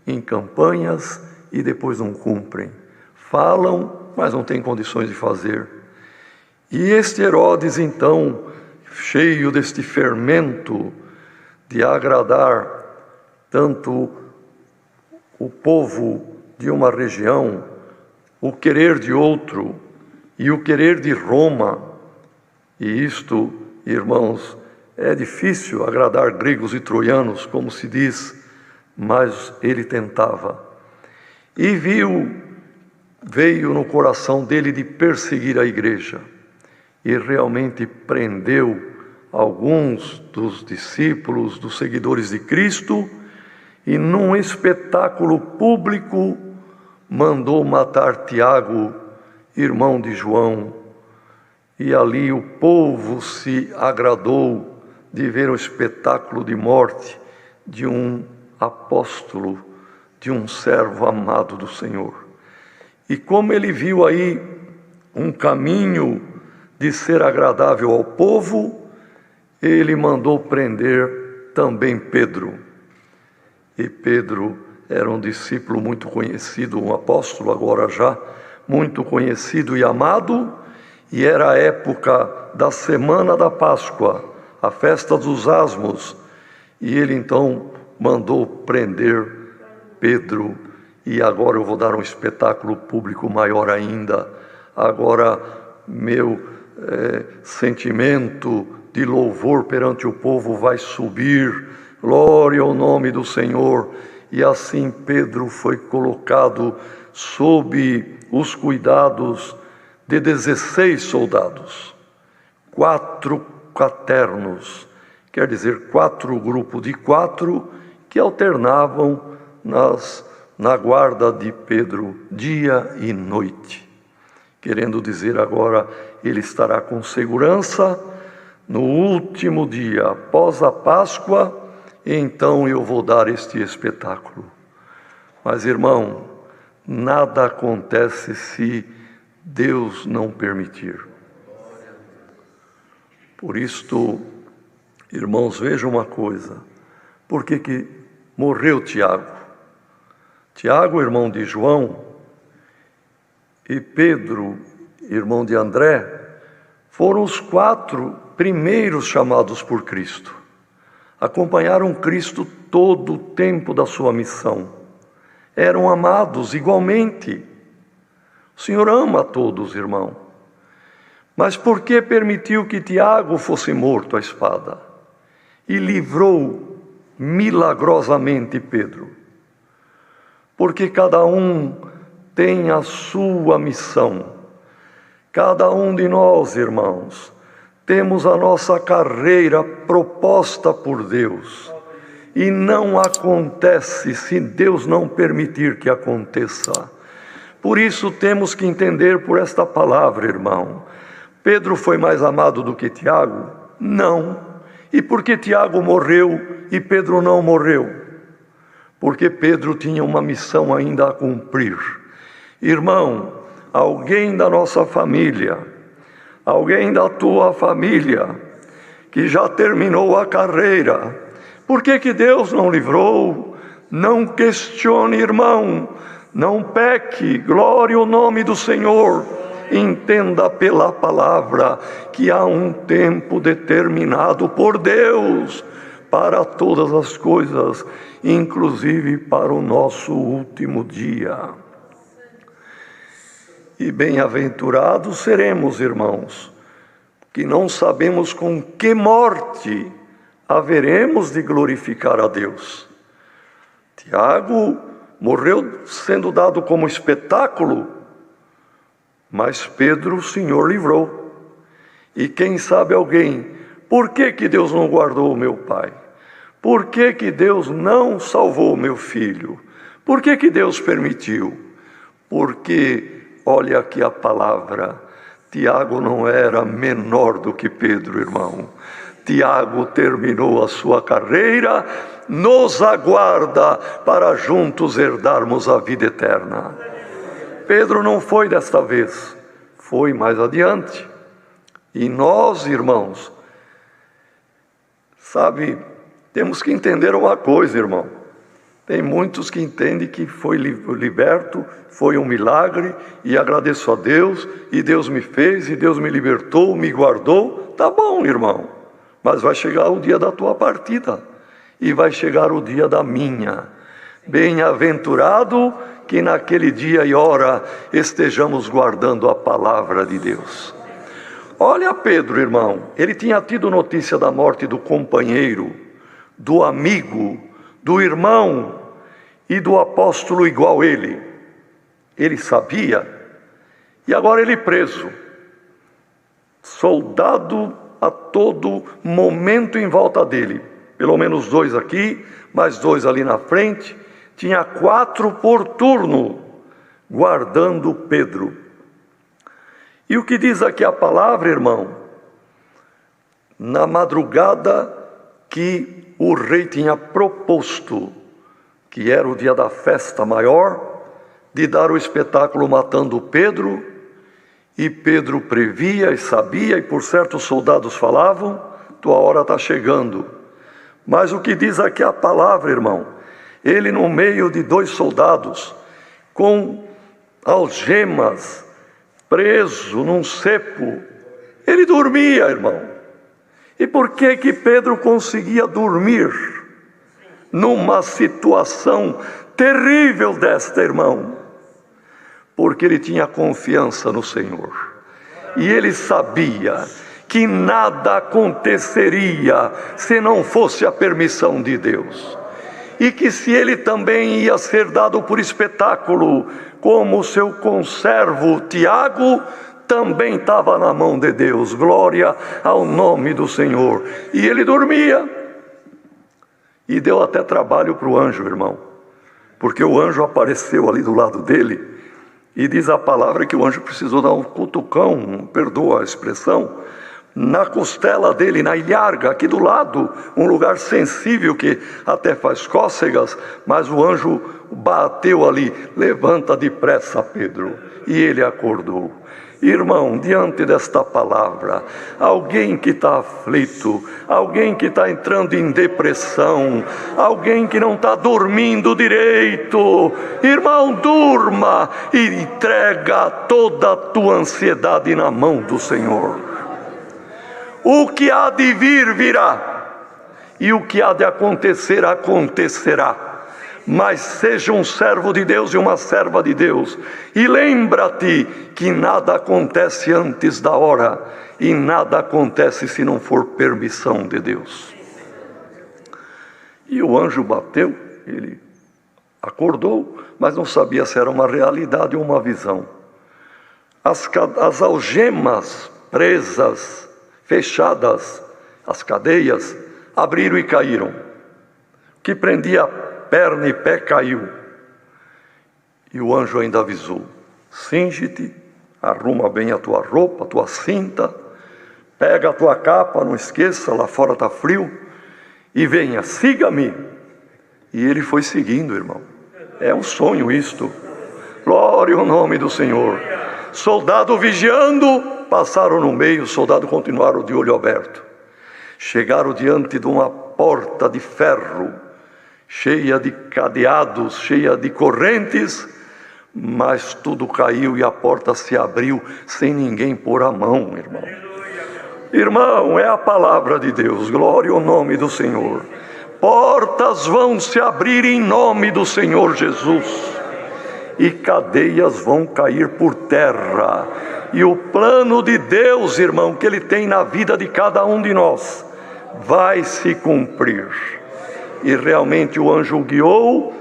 S3: em campanhas e depois não cumprem. Falam, mas não têm condições de fazer. E este Herodes, então, cheio deste fermento de agradar tanto o povo de uma região, o querer de outro e o querer de Roma, e isto, irmãos, É difícil agradar gregos e troianos, como se diz, mas ele tentava. E veio no coração dele de perseguir a igreja. E realmente prendeu alguns dos discípulos, dos seguidores de Cristo, e num espetáculo público mandou matar Tiago, irmão de João. E ali o povo se agradou de ver o espetáculo de morte de um apóstolo, de um servo amado do Senhor. E como ele viu aí um caminho de ser agradável ao povo, ele mandou prender também Pedro. E Pedro era um discípulo muito conhecido, um apóstolo agora já muito conhecido e amado, e era a época da semana da Páscoa, a festa dos Asmos, e ele então mandou prender Pedro. E agora eu vou dar um espetáculo público maior ainda. Agora meu sentimento de louvor perante o povo vai subir, glória ao nome do Senhor. E assim Pedro foi colocado sob os cuidados de 16 soldados, 4 quaternos, quer dizer 4 grupos de 4 que alternavam na guarda de Pedro dia e noite. Querendo dizer agora, ele estará com segurança no último dia, após a Páscoa, e então eu vou dar este espetáculo. Mas, irmão, nada acontece se Deus não permitir. Por isto, irmãos, vejam uma coisa. Por que morreu Tiago? Tiago, irmão de João, e Pedro, irmão de André, foram os 4 primeiros chamados por Cristo. Acompanharam Cristo todo o tempo da sua missão. Eram amados igualmente. O Senhor ama a todos, irmão. Mas por que permitiu que Tiago fosse morto à espada? E livrou milagrosamente Pedro? Porque cada um tem a sua missão. Cada um de nós, irmãos, temos a nossa carreira proposta por Deus. E não acontece se Deus não permitir que aconteça. Por isso temos que entender por esta palavra, irmão. Pedro foi mais amado do que Tiago? Não. E por que Tiago morreu e Pedro não morreu? Porque Pedro tinha uma missão ainda a cumprir. Irmão, alguém da nossa família, alguém da tua família, que já terminou a carreira, por que Deus não livrou? Não questione, irmão, não peque, glória ao nome do Senhor. Entenda pela palavra que há um tempo determinado por Deus para todas as coisas, inclusive para o nosso último dia. E bem-aventurados seremos, irmãos, que não sabemos com que morte haveremos de glorificar a Deus. Tiago morreu sendo dado como espetáculo, mas Pedro o Senhor livrou. E quem sabe alguém, por que Deus não guardou o meu pai? Por que Deus não salvou o meu filho? Por que Deus permitiu? Porque, olha aqui a palavra, Tiago não era menor do que Pedro, irmão. Tiago terminou a sua carreira, nos aguarda para juntos herdarmos a vida eterna. Pedro não foi desta vez, foi mais adiante. E nós, irmãos, sabe, temos que entender uma coisa, irmão. Tem muitos que entendem que foi liberto, foi um milagre, e agradeço a Deus, e Deus me fez, e Deus me libertou, me guardou. Tá bom, irmão, mas vai chegar o dia da tua partida, e vai chegar o dia da minha. Bem-aventurado que naquele dia e hora estejamos guardando a palavra de Deus. Olha Pedro, irmão, ele tinha tido notícia da morte do companheiro, do amigo, do irmão e do apóstolo igual ele. Ele sabia, e agora ele preso, soldado a todo momento em volta dele, pelo menos 2 aqui, mais 2 ali na frente, tinha 4 por turno, guardando Pedro. E o que diz aqui a palavra, irmão? Na madrugada que o rei tinha proposto, que era o dia da festa maior, de dar o espetáculo matando Pedro, e Pedro previa e sabia, e por certos soldados falavam, tua hora está chegando. Mas o que diz aqui a palavra, irmão? Ele no meio de 2 soldados, com algemas, preso num cepo, ele dormia, irmão. E por que que Pedro conseguia dormir numa situação terrível desta, irmão? Porque ele tinha confiança no Senhor, e ele sabia que nada aconteceria se não fosse a permissão de Deus, e que se ele também ia ser dado por espetáculo, como o seu conservo Tiago, também estava na mão de Deus. Glória ao nome do Senhor. E ele dormia, e deu até trabalho para o anjo, irmão, porque o anjo apareceu ali do lado dele, e diz a palavra que o anjo precisou dar um cutucão, perdoa a expressão, na costela dele, na ilharga, aqui do lado, um lugar sensível que até faz cócegas, mas o anjo bateu ali, levanta depressa Pedro, e ele acordou. Irmão, diante desta palavra, alguém que está aflito, alguém que está entrando em depressão, alguém que não está dormindo direito, irmão, durma e entrega toda a tua ansiedade na mão do Senhor. O que há de vir, virá, e o que há de acontecer, acontecerá. Mas seja um servo de Deus e uma serva de Deus, e lembra-te que nada acontece antes da hora, e nada acontece se não for permissão de Deus. E o anjo bateu, ele acordou, mas não sabia se era uma realidade ou uma visão. As algemas presas, fechadas, as cadeias, abriram e caíram. O que prendia perna e pé caiu. E o anjo ainda avisou: cinge-te, arruma bem a tua roupa, a tua cinta, pega a tua capa, não esqueça, lá fora está frio, e venha, siga-me. E ele foi seguindo, irmão. É um sonho isto. Glória ao nome do Senhor. Soldado vigiando, passaram no meio, os soldados continuaram de olho aberto. Chegaram diante de uma porta de ferro, cheia de cadeados, cheia de correntes, mas tudo caiu e a porta se abriu sem ninguém pôr a mão, irmão. Irmão, é a palavra de Deus, glória ao nome do Senhor. Portas vão se abrir em nome do Senhor Jesus, e cadeias vão cair por terra, e o plano de Deus, irmão, que Ele tem na vida de cada um de nós, vai se cumprir. E realmente o anjo guiou,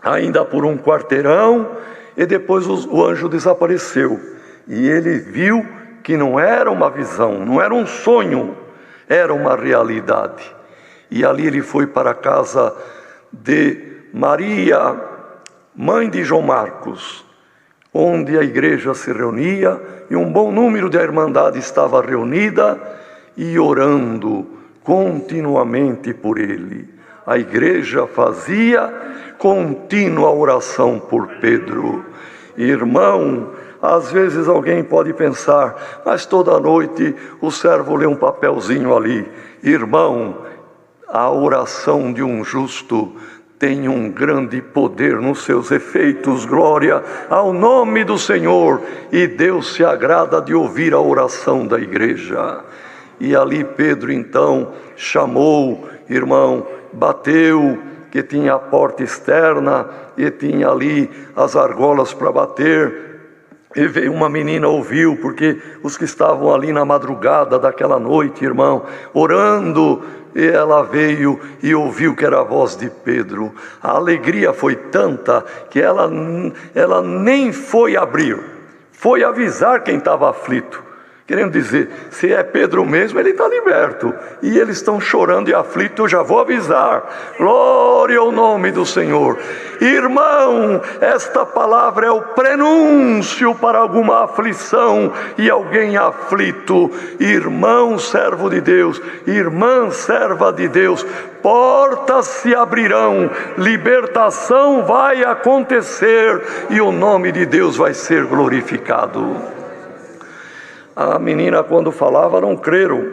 S3: ainda por um quarteirão, e depois o anjo desapareceu. E ele viu que não era uma visão, não era um sonho, era uma realidade. E ali ele foi para a casa de Maria, mãe de João Marcos, onde a igreja se reunia, e um bom número da irmandade estava reunida e orando continuamente por ele. A igreja fazia contínua oração por Pedro. Irmão, às vezes alguém pode pensar, mas toda noite o servo lê um papelzinho ali. Irmão, a oração de um justo tem um grande poder nos seus efeitos. Glória ao nome do Senhor. E Deus se agrada de ouvir a oração da igreja. E ali Pedro então chamou, irmão, bateu, que tinha a porta externa e tinha ali as argolas para bater. E veio uma menina, ouviu, porque os que estavam ali na madrugada daquela noite, irmão, orando, e ela veio e ouviu que era a voz de Pedro. A alegria foi tanta que ela nem foi abrir, foi avisar quem estava aflito. Querendo dizer, se é Pedro mesmo, ele está liberto. E eles estão chorando e aflitos, eu já vou avisar. Glória ao nome do Senhor. Irmão, esta palavra é o prenúncio para alguma aflição e alguém aflito. Irmão servo de Deus, irmã serva de Deus, portas se abrirão, libertação vai acontecer e o nome de Deus vai ser glorificado. A menina, quando falava, não creram.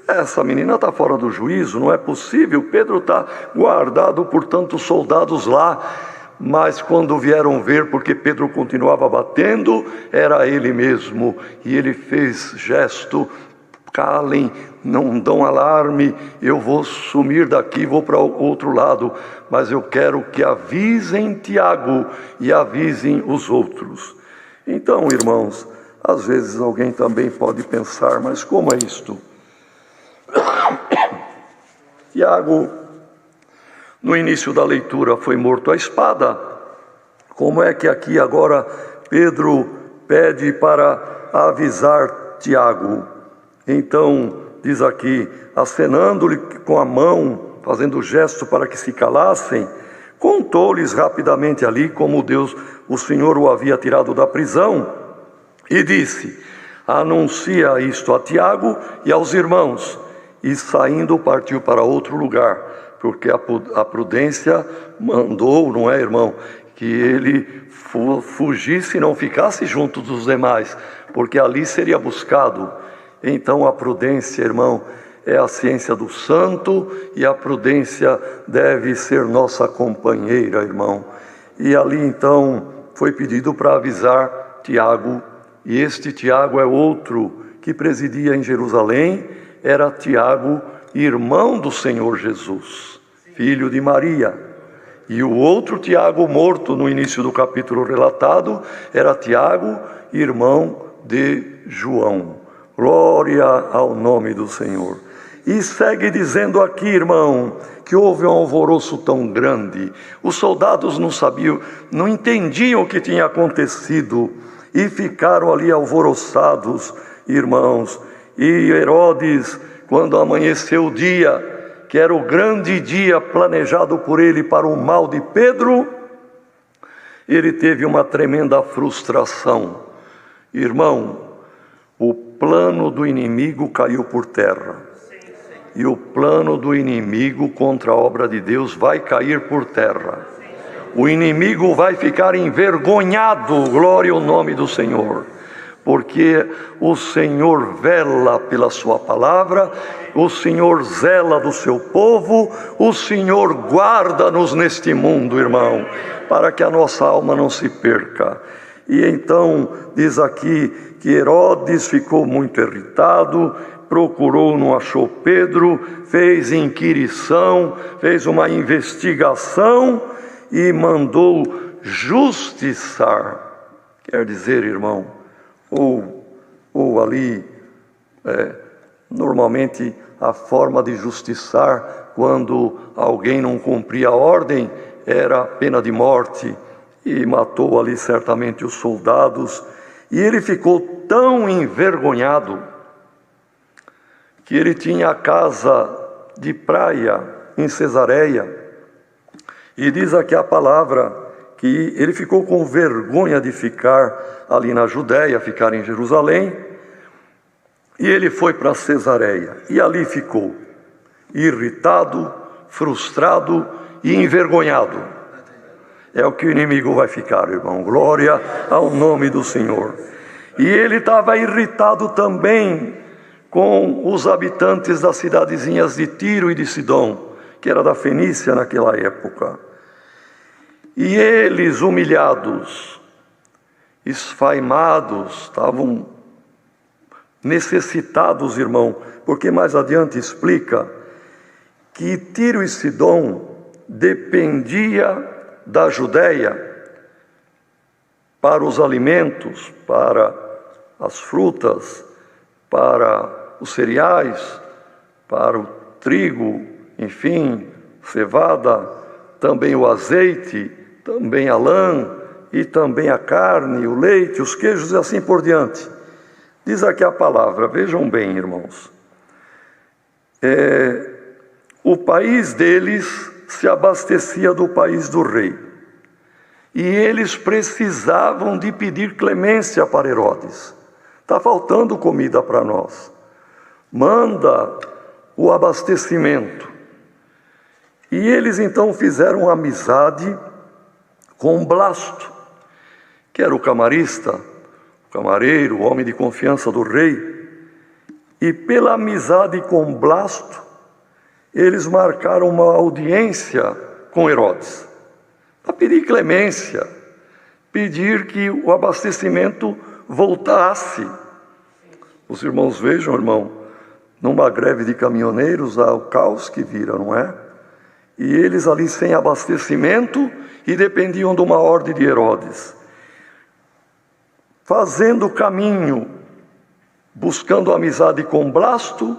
S3: Essa menina está fora do juízo, não é possível. Pedro está guardado por tantos soldados lá. Mas quando vieram ver, porque Pedro continuava batendo, era ele mesmo. E ele fez gesto: calem, não dão alarme, eu vou sumir daqui, vou para o outro lado. Mas eu quero que avisem Tiago e avisem os outros. Então, irmãos, às vezes alguém também pode pensar, mas como é isto? Tiago, no início da leitura, foi morto à espada. Como é que aqui agora Pedro pede para avisar Tiago? Então, diz aqui, acenando-lhe com a mão, fazendo gesto para que se calassem, contou-lhes rapidamente ali como Deus, o Senhor, o havia tirado da prisão. E disse: anuncia isto a Tiago e aos irmãos. E saindo partiu para outro lugar, porque a prudência mandou, não é, irmão, que ele fugisse e não ficasse junto dos demais, porque ali seria buscado. Então a prudência, irmão, é a ciência do santo, e a prudência deve ser nossa companheira, irmão. E ali então foi pedido para avisar Tiago. E este Tiago é outro que presidia em Jerusalém, era Tiago, irmão do Senhor Jesus, filho de Maria. E o outro Tiago, morto no início do capítulo relatado, era Tiago, irmão de João. Glória ao nome do Senhor. E segue dizendo aqui, irmão, que houve um alvoroço tão grande. Os soldados não sabiam, não entendiam o que tinha acontecido. E ficaram ali alvoroçados, irmãos. E Herodes, quando amanheceu o dia, que era o grande dia planejado por ele para o mal de Pedro, ele teve uma tremenda frustração. Irmão, o plano do inimigo caiu por terra. E o plano do inimigo contra a obra de Deus vai cair por terra. O inimigo vai ficar envergonhado, glória ao nome do Senhor, porque o Senhor vela pela sua palavra, o Senhor zela do seu povo, o Senhor guarda-nos neste mundo, irmão, para que a nossa alma não se perca. E então diz aqui que Herodes ficou muito irritado, procurou, não achou Pedro, fez inquirição, fez uma investigação e mandou justiçar. Quer dizer, irmão, ou ali, normalmente a forma de justiçar, quando alguém não cumpria a ordem, era pena de morte, e matou ali certamente os soldados. E ele ficou tão envergonhado que ele tinha a casa de praia em Cesareia. E diz aqui a palavra que ele ficou com vergonha de ficar ali na Judéia, ficar em Jerusalém, e ele foi para Cesareia, e ali ficou, irritado, frustrado e envergonhado. É o que o inimigo vai ficar, irmão, glória ao nome do Senhor. E ele estava irritado também com os habitantes das cidadezinhas de Tiro e de Sidom, que era da Fenícia naquela época. E eles, humilhados, esfaimados, estavam necessitados, irmão, porque mais adiante explica que Tiro e Sidom dependia da Judéia para os alimentos, para as frutas, para os cereais, para o trigo, enfim, cevada, também o azeite, também a lã, e também a carne, o leite, os queijos e assim por diante. Diz aqui a palavra, vejam bem, irmãos. O país deles se abastecia do país do rei. E eles precisavam de pedir clemência para Herodes. Está faltando comida para nós. Manda o abastecimento. E eles então fizeram amizade com Blasto, que era o camarista, o camareiro, o homem de confiança do rei. E pela amizade com Blasto, eles marcaram uma audiência com Herodes, para pedir clemência, pedir que o abastecimento voltasse. Os irmãos vejam, irmão, numa greve de caminhoneiros, há o caos que vira, não é? E eles ali sem abastecimento e dependiam de uma ordem de Herodes. Fazendo o caminho, buscando amizade com Blasto,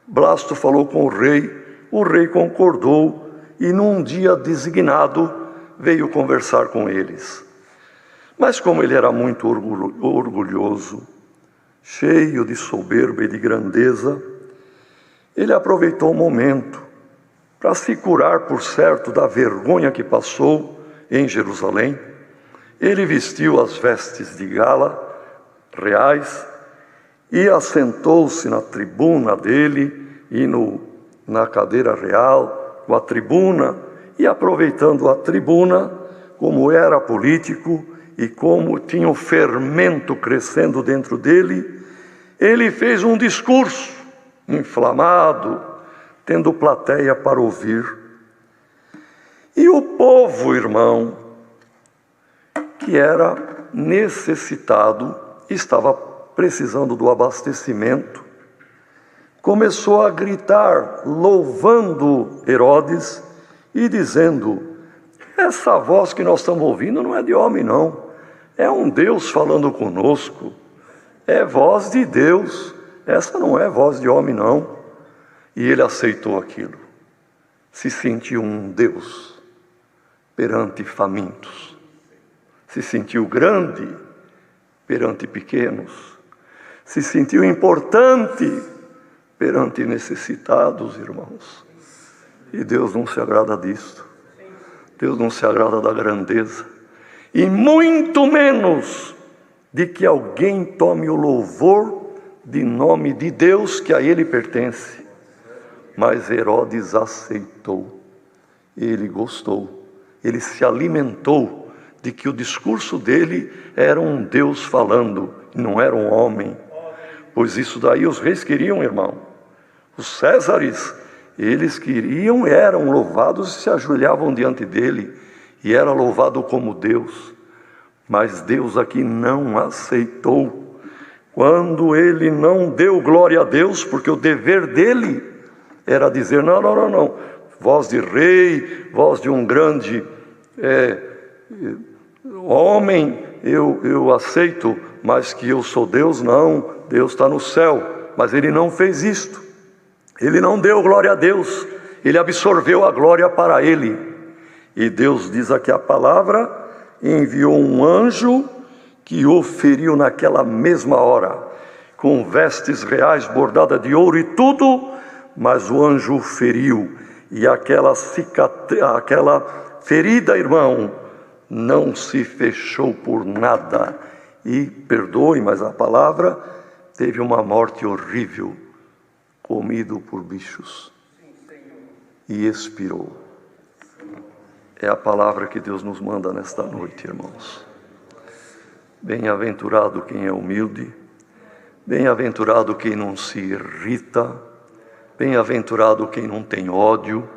S3: Blasto falou com o rei concordou e num dia designado veio conversar com eles. Mas como ele era muito orgulhoso, cheio de soberba e de grandeza, ele aproveitou o momento para se curar, por certo, da vergonha que passou em Jerusalém. Ele vestiu as vestes de gala reais e assentou-se na tribuna dele e na cadeira real, com a tribuna, e aproveitando a tribuna, como era político e como tinha o fermento crescendo dentro dele, ele fez um discurso inflamado, tendo plateia para ouvir. E o povo, irmão, que era necessitado, estava precisando do abastecimento, começou a gritar, louvando Herodes e dizendo: essa voz que nós estamos ouvindo não é de homem não, é um Deus falando conosco, é voz de Deus, essa não é voz de homem não. E ele aceitou aquilo, se sentiu um Deus perante famintos, se sentiu grande perante pequenos, se sentiu importante perante necessitados, irmãos. E Deus não se agrada disso, Deus não se agrada da grandeza, e muito menos de que alguém tome o louvor de nome de Deus que a ele pertence. Mas Herodes aceitou, ele gostou, ele se alimentou de que o discurso dele era um Deus falando, não era um homem. Pois isso daí os reis queriam, irmão. Os Césares, eles queriam, eram louvados e se ajoelhavam diante dele, e era louvado como Deus. Mas Deus aqui não aceitou. Quando ele não deu glória a Deus, porque o dever dele era dizer: não, voz de rei, voz de um grande homem, eu aceito, mas que eu sou Deus, não, Deus está no céu. Mas ele não fez isto, ele não deu glória a Deus, ele absorveu a glória para ele. E Deus diz aqui a palavra, enviou um anjo que o feriu naquela mesma hora, com vestes reais bordadas de ouro e tudo. Mas o anjo o feriu, e aquela ferida, irmão, não se fechou por nada. E, perdoe, mas a palavra, teve uma morte horrível, comido por bichos, e expirou. É a palavra que Deus nos manda nesta noite, irmãos. Bem-aventurado quem é humilde, bem-aventurado quem não se irrita, bem-aventurado quem não tem ódio,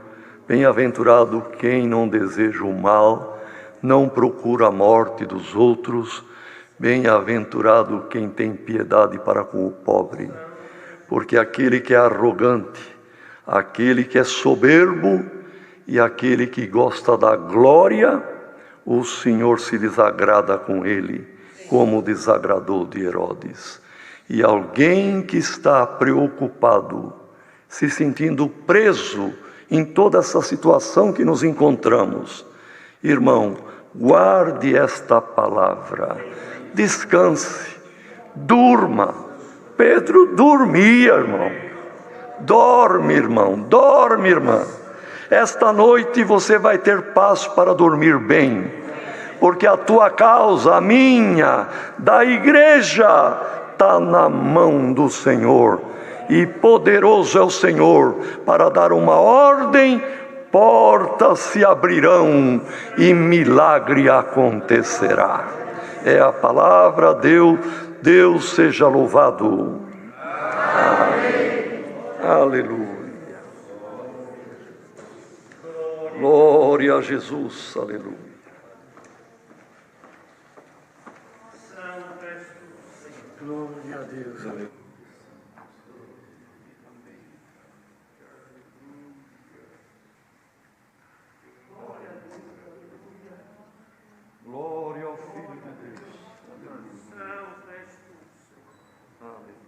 S3: bem-aventurado quem não deseja o mal, não procura a morte dos outros, bem-aventurado quem tem piedade para com o pobre, porque aquele que é arrogante, aquele que é soberbo e aquele que gosta da glória, o Senhor se desagrada com ele, como desagradou de Herodes. E alguém que está preocupado, se sentindo preso em toda essa situação que nos encontramos, irmão, guarde esta palavra, descanse, durma. Pedro dormia, irmão. Dorme, irmão, dorme, irmã. Esta noite você vai ter paz para dormir bem, porque a tua causa, a minha, da igreja, está na mão do Senhor, e poderoso é o Senhor para dar uma ordem, portas se abrirão e milagre acontecerá. É a palavra Deus, Deus seja louvado. Amém. Aleluia. Glória a Jesus, aleluia.
S2: Glória a Deus, aleluia.
S3: Glória ao Filho de Deus. Amém. Aleluia.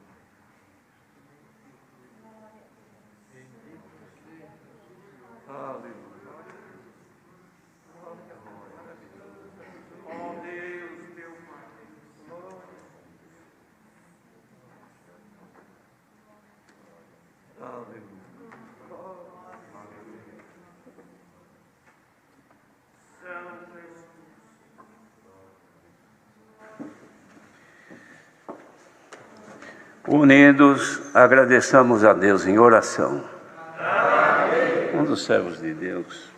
S1: Unidos, agradeçamos a Deus em oração. Amém. Um dos servos de Deus.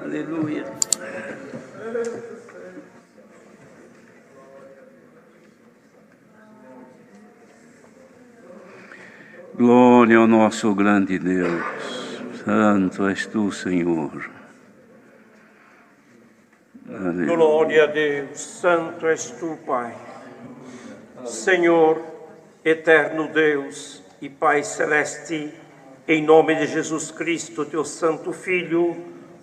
S1: Aleluia. Glória ao nosso grande Deus. Santo és tu, Senhor. Aleluia.
S4: Glória a Deus, santo és tu, Pai. Senhor, eterno Deus e Pai celeste, em nome de Jesus Cristo, teu santo Filho,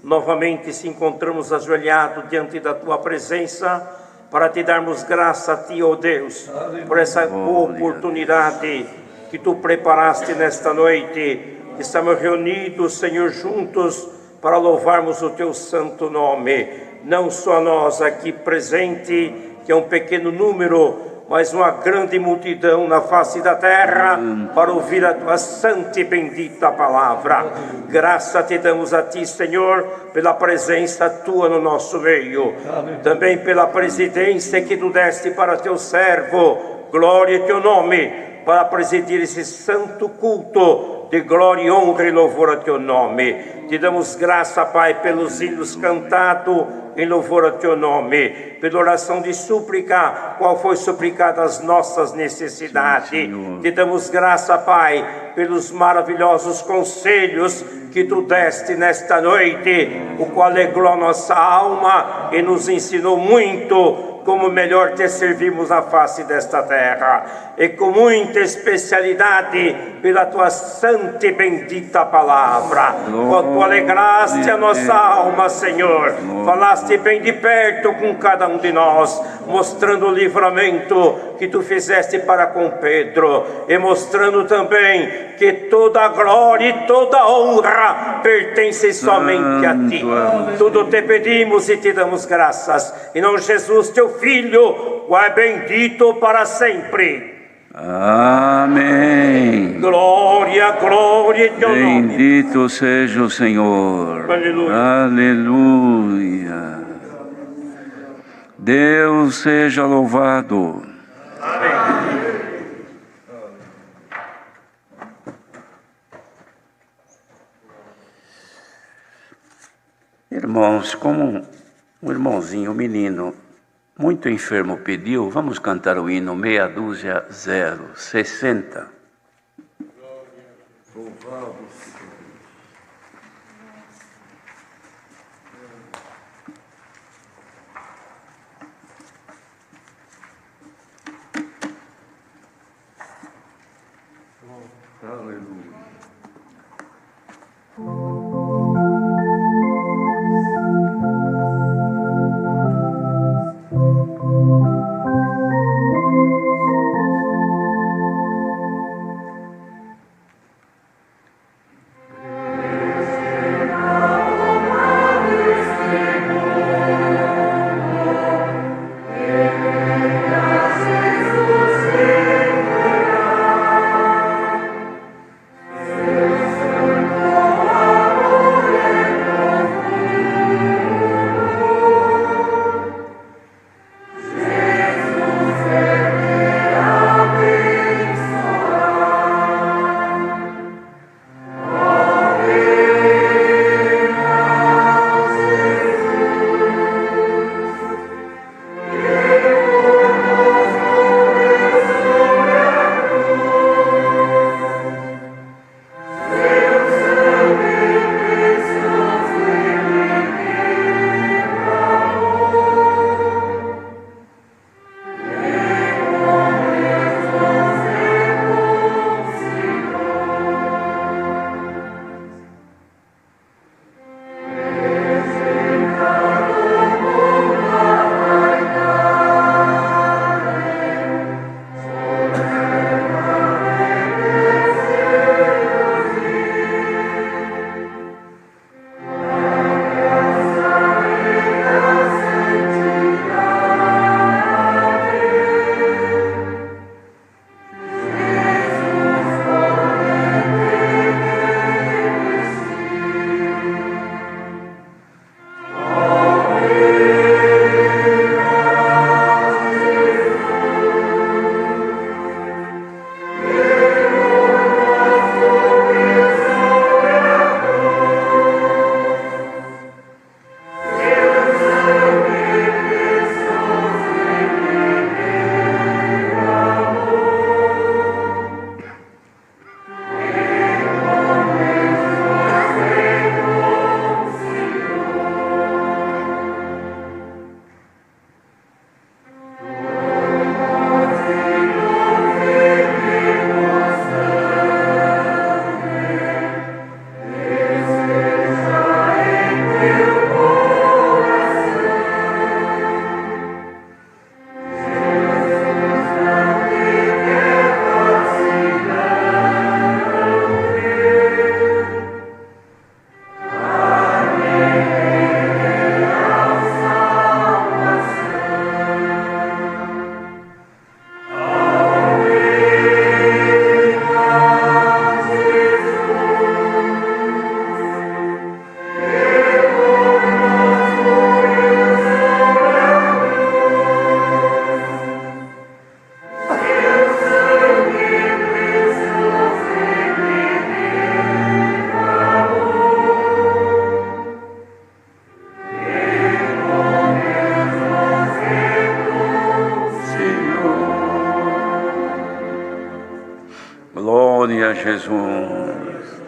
S4: novamente se encontramos ajoelhados diante da tua presença para te darmos graça a ti, ó Deus, por essa boa oportunidade que tu preparaste nesta noite. Estamos reunidos, Senhor, juntos para louvarmos o teu santo nome. Não só nós aqui presente, que é um pequeno número, mas uma grande multidão na face da terra para ouvir a tua santa e bendita palavra. Graça te damos a ti, Senhor, pela presença tua no nosso meio. Também pela presidência que tu deste para teu servo. Glória a teu nome, para presidir esse santo culto de glória, honra e louvor a teu nome. Te damos graça, Pai, pelos hinos cantados em louvor a teu nome, pela oração de súplica, qual foi suplicada as nossas necessidades. Sim, te damos graça, Pai, pelos maravilhosos conselhos que tu deste nesta noite, o qual alegrou a nossa alma e nos ensinou muito como melhor te servimos na face desta terra, e com muita especialidade pela tua santa e bendita palavra. Quando tu alegraste a nossa alma, Senhor, falaste bem de perto com cada um de nós, mostrando o livramento que tu fizeste para com Pedro, e mostrando também que toda a glória e toda a honra pertence somente a ti. Tudo te pedimos e te damos graças, em nome de Jesus, teu Filho, o é bendito para sempre.
S1: Amém.
S4: Glória, glória em teu nome.
S1: Bendito seja o Senhor.
S4: Aleluia.
S1: Aleluia. Deus seja louvado.
S4: Amém.
S1: Irmãos, como um irmãozinho, um menino muito enfermo pediu, vamos cantar o hino 62060.
S3: Louvado seja Deus. Aleluia.
S1: Glória a Jesus.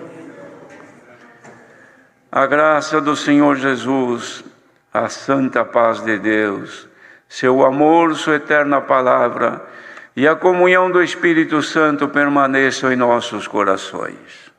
S1: A graça do Senhor Jesus, a santa paz de Deus, seu amor, sua eterna palavra e a comunhão do Espírito Santo permaneçam em nossos corações.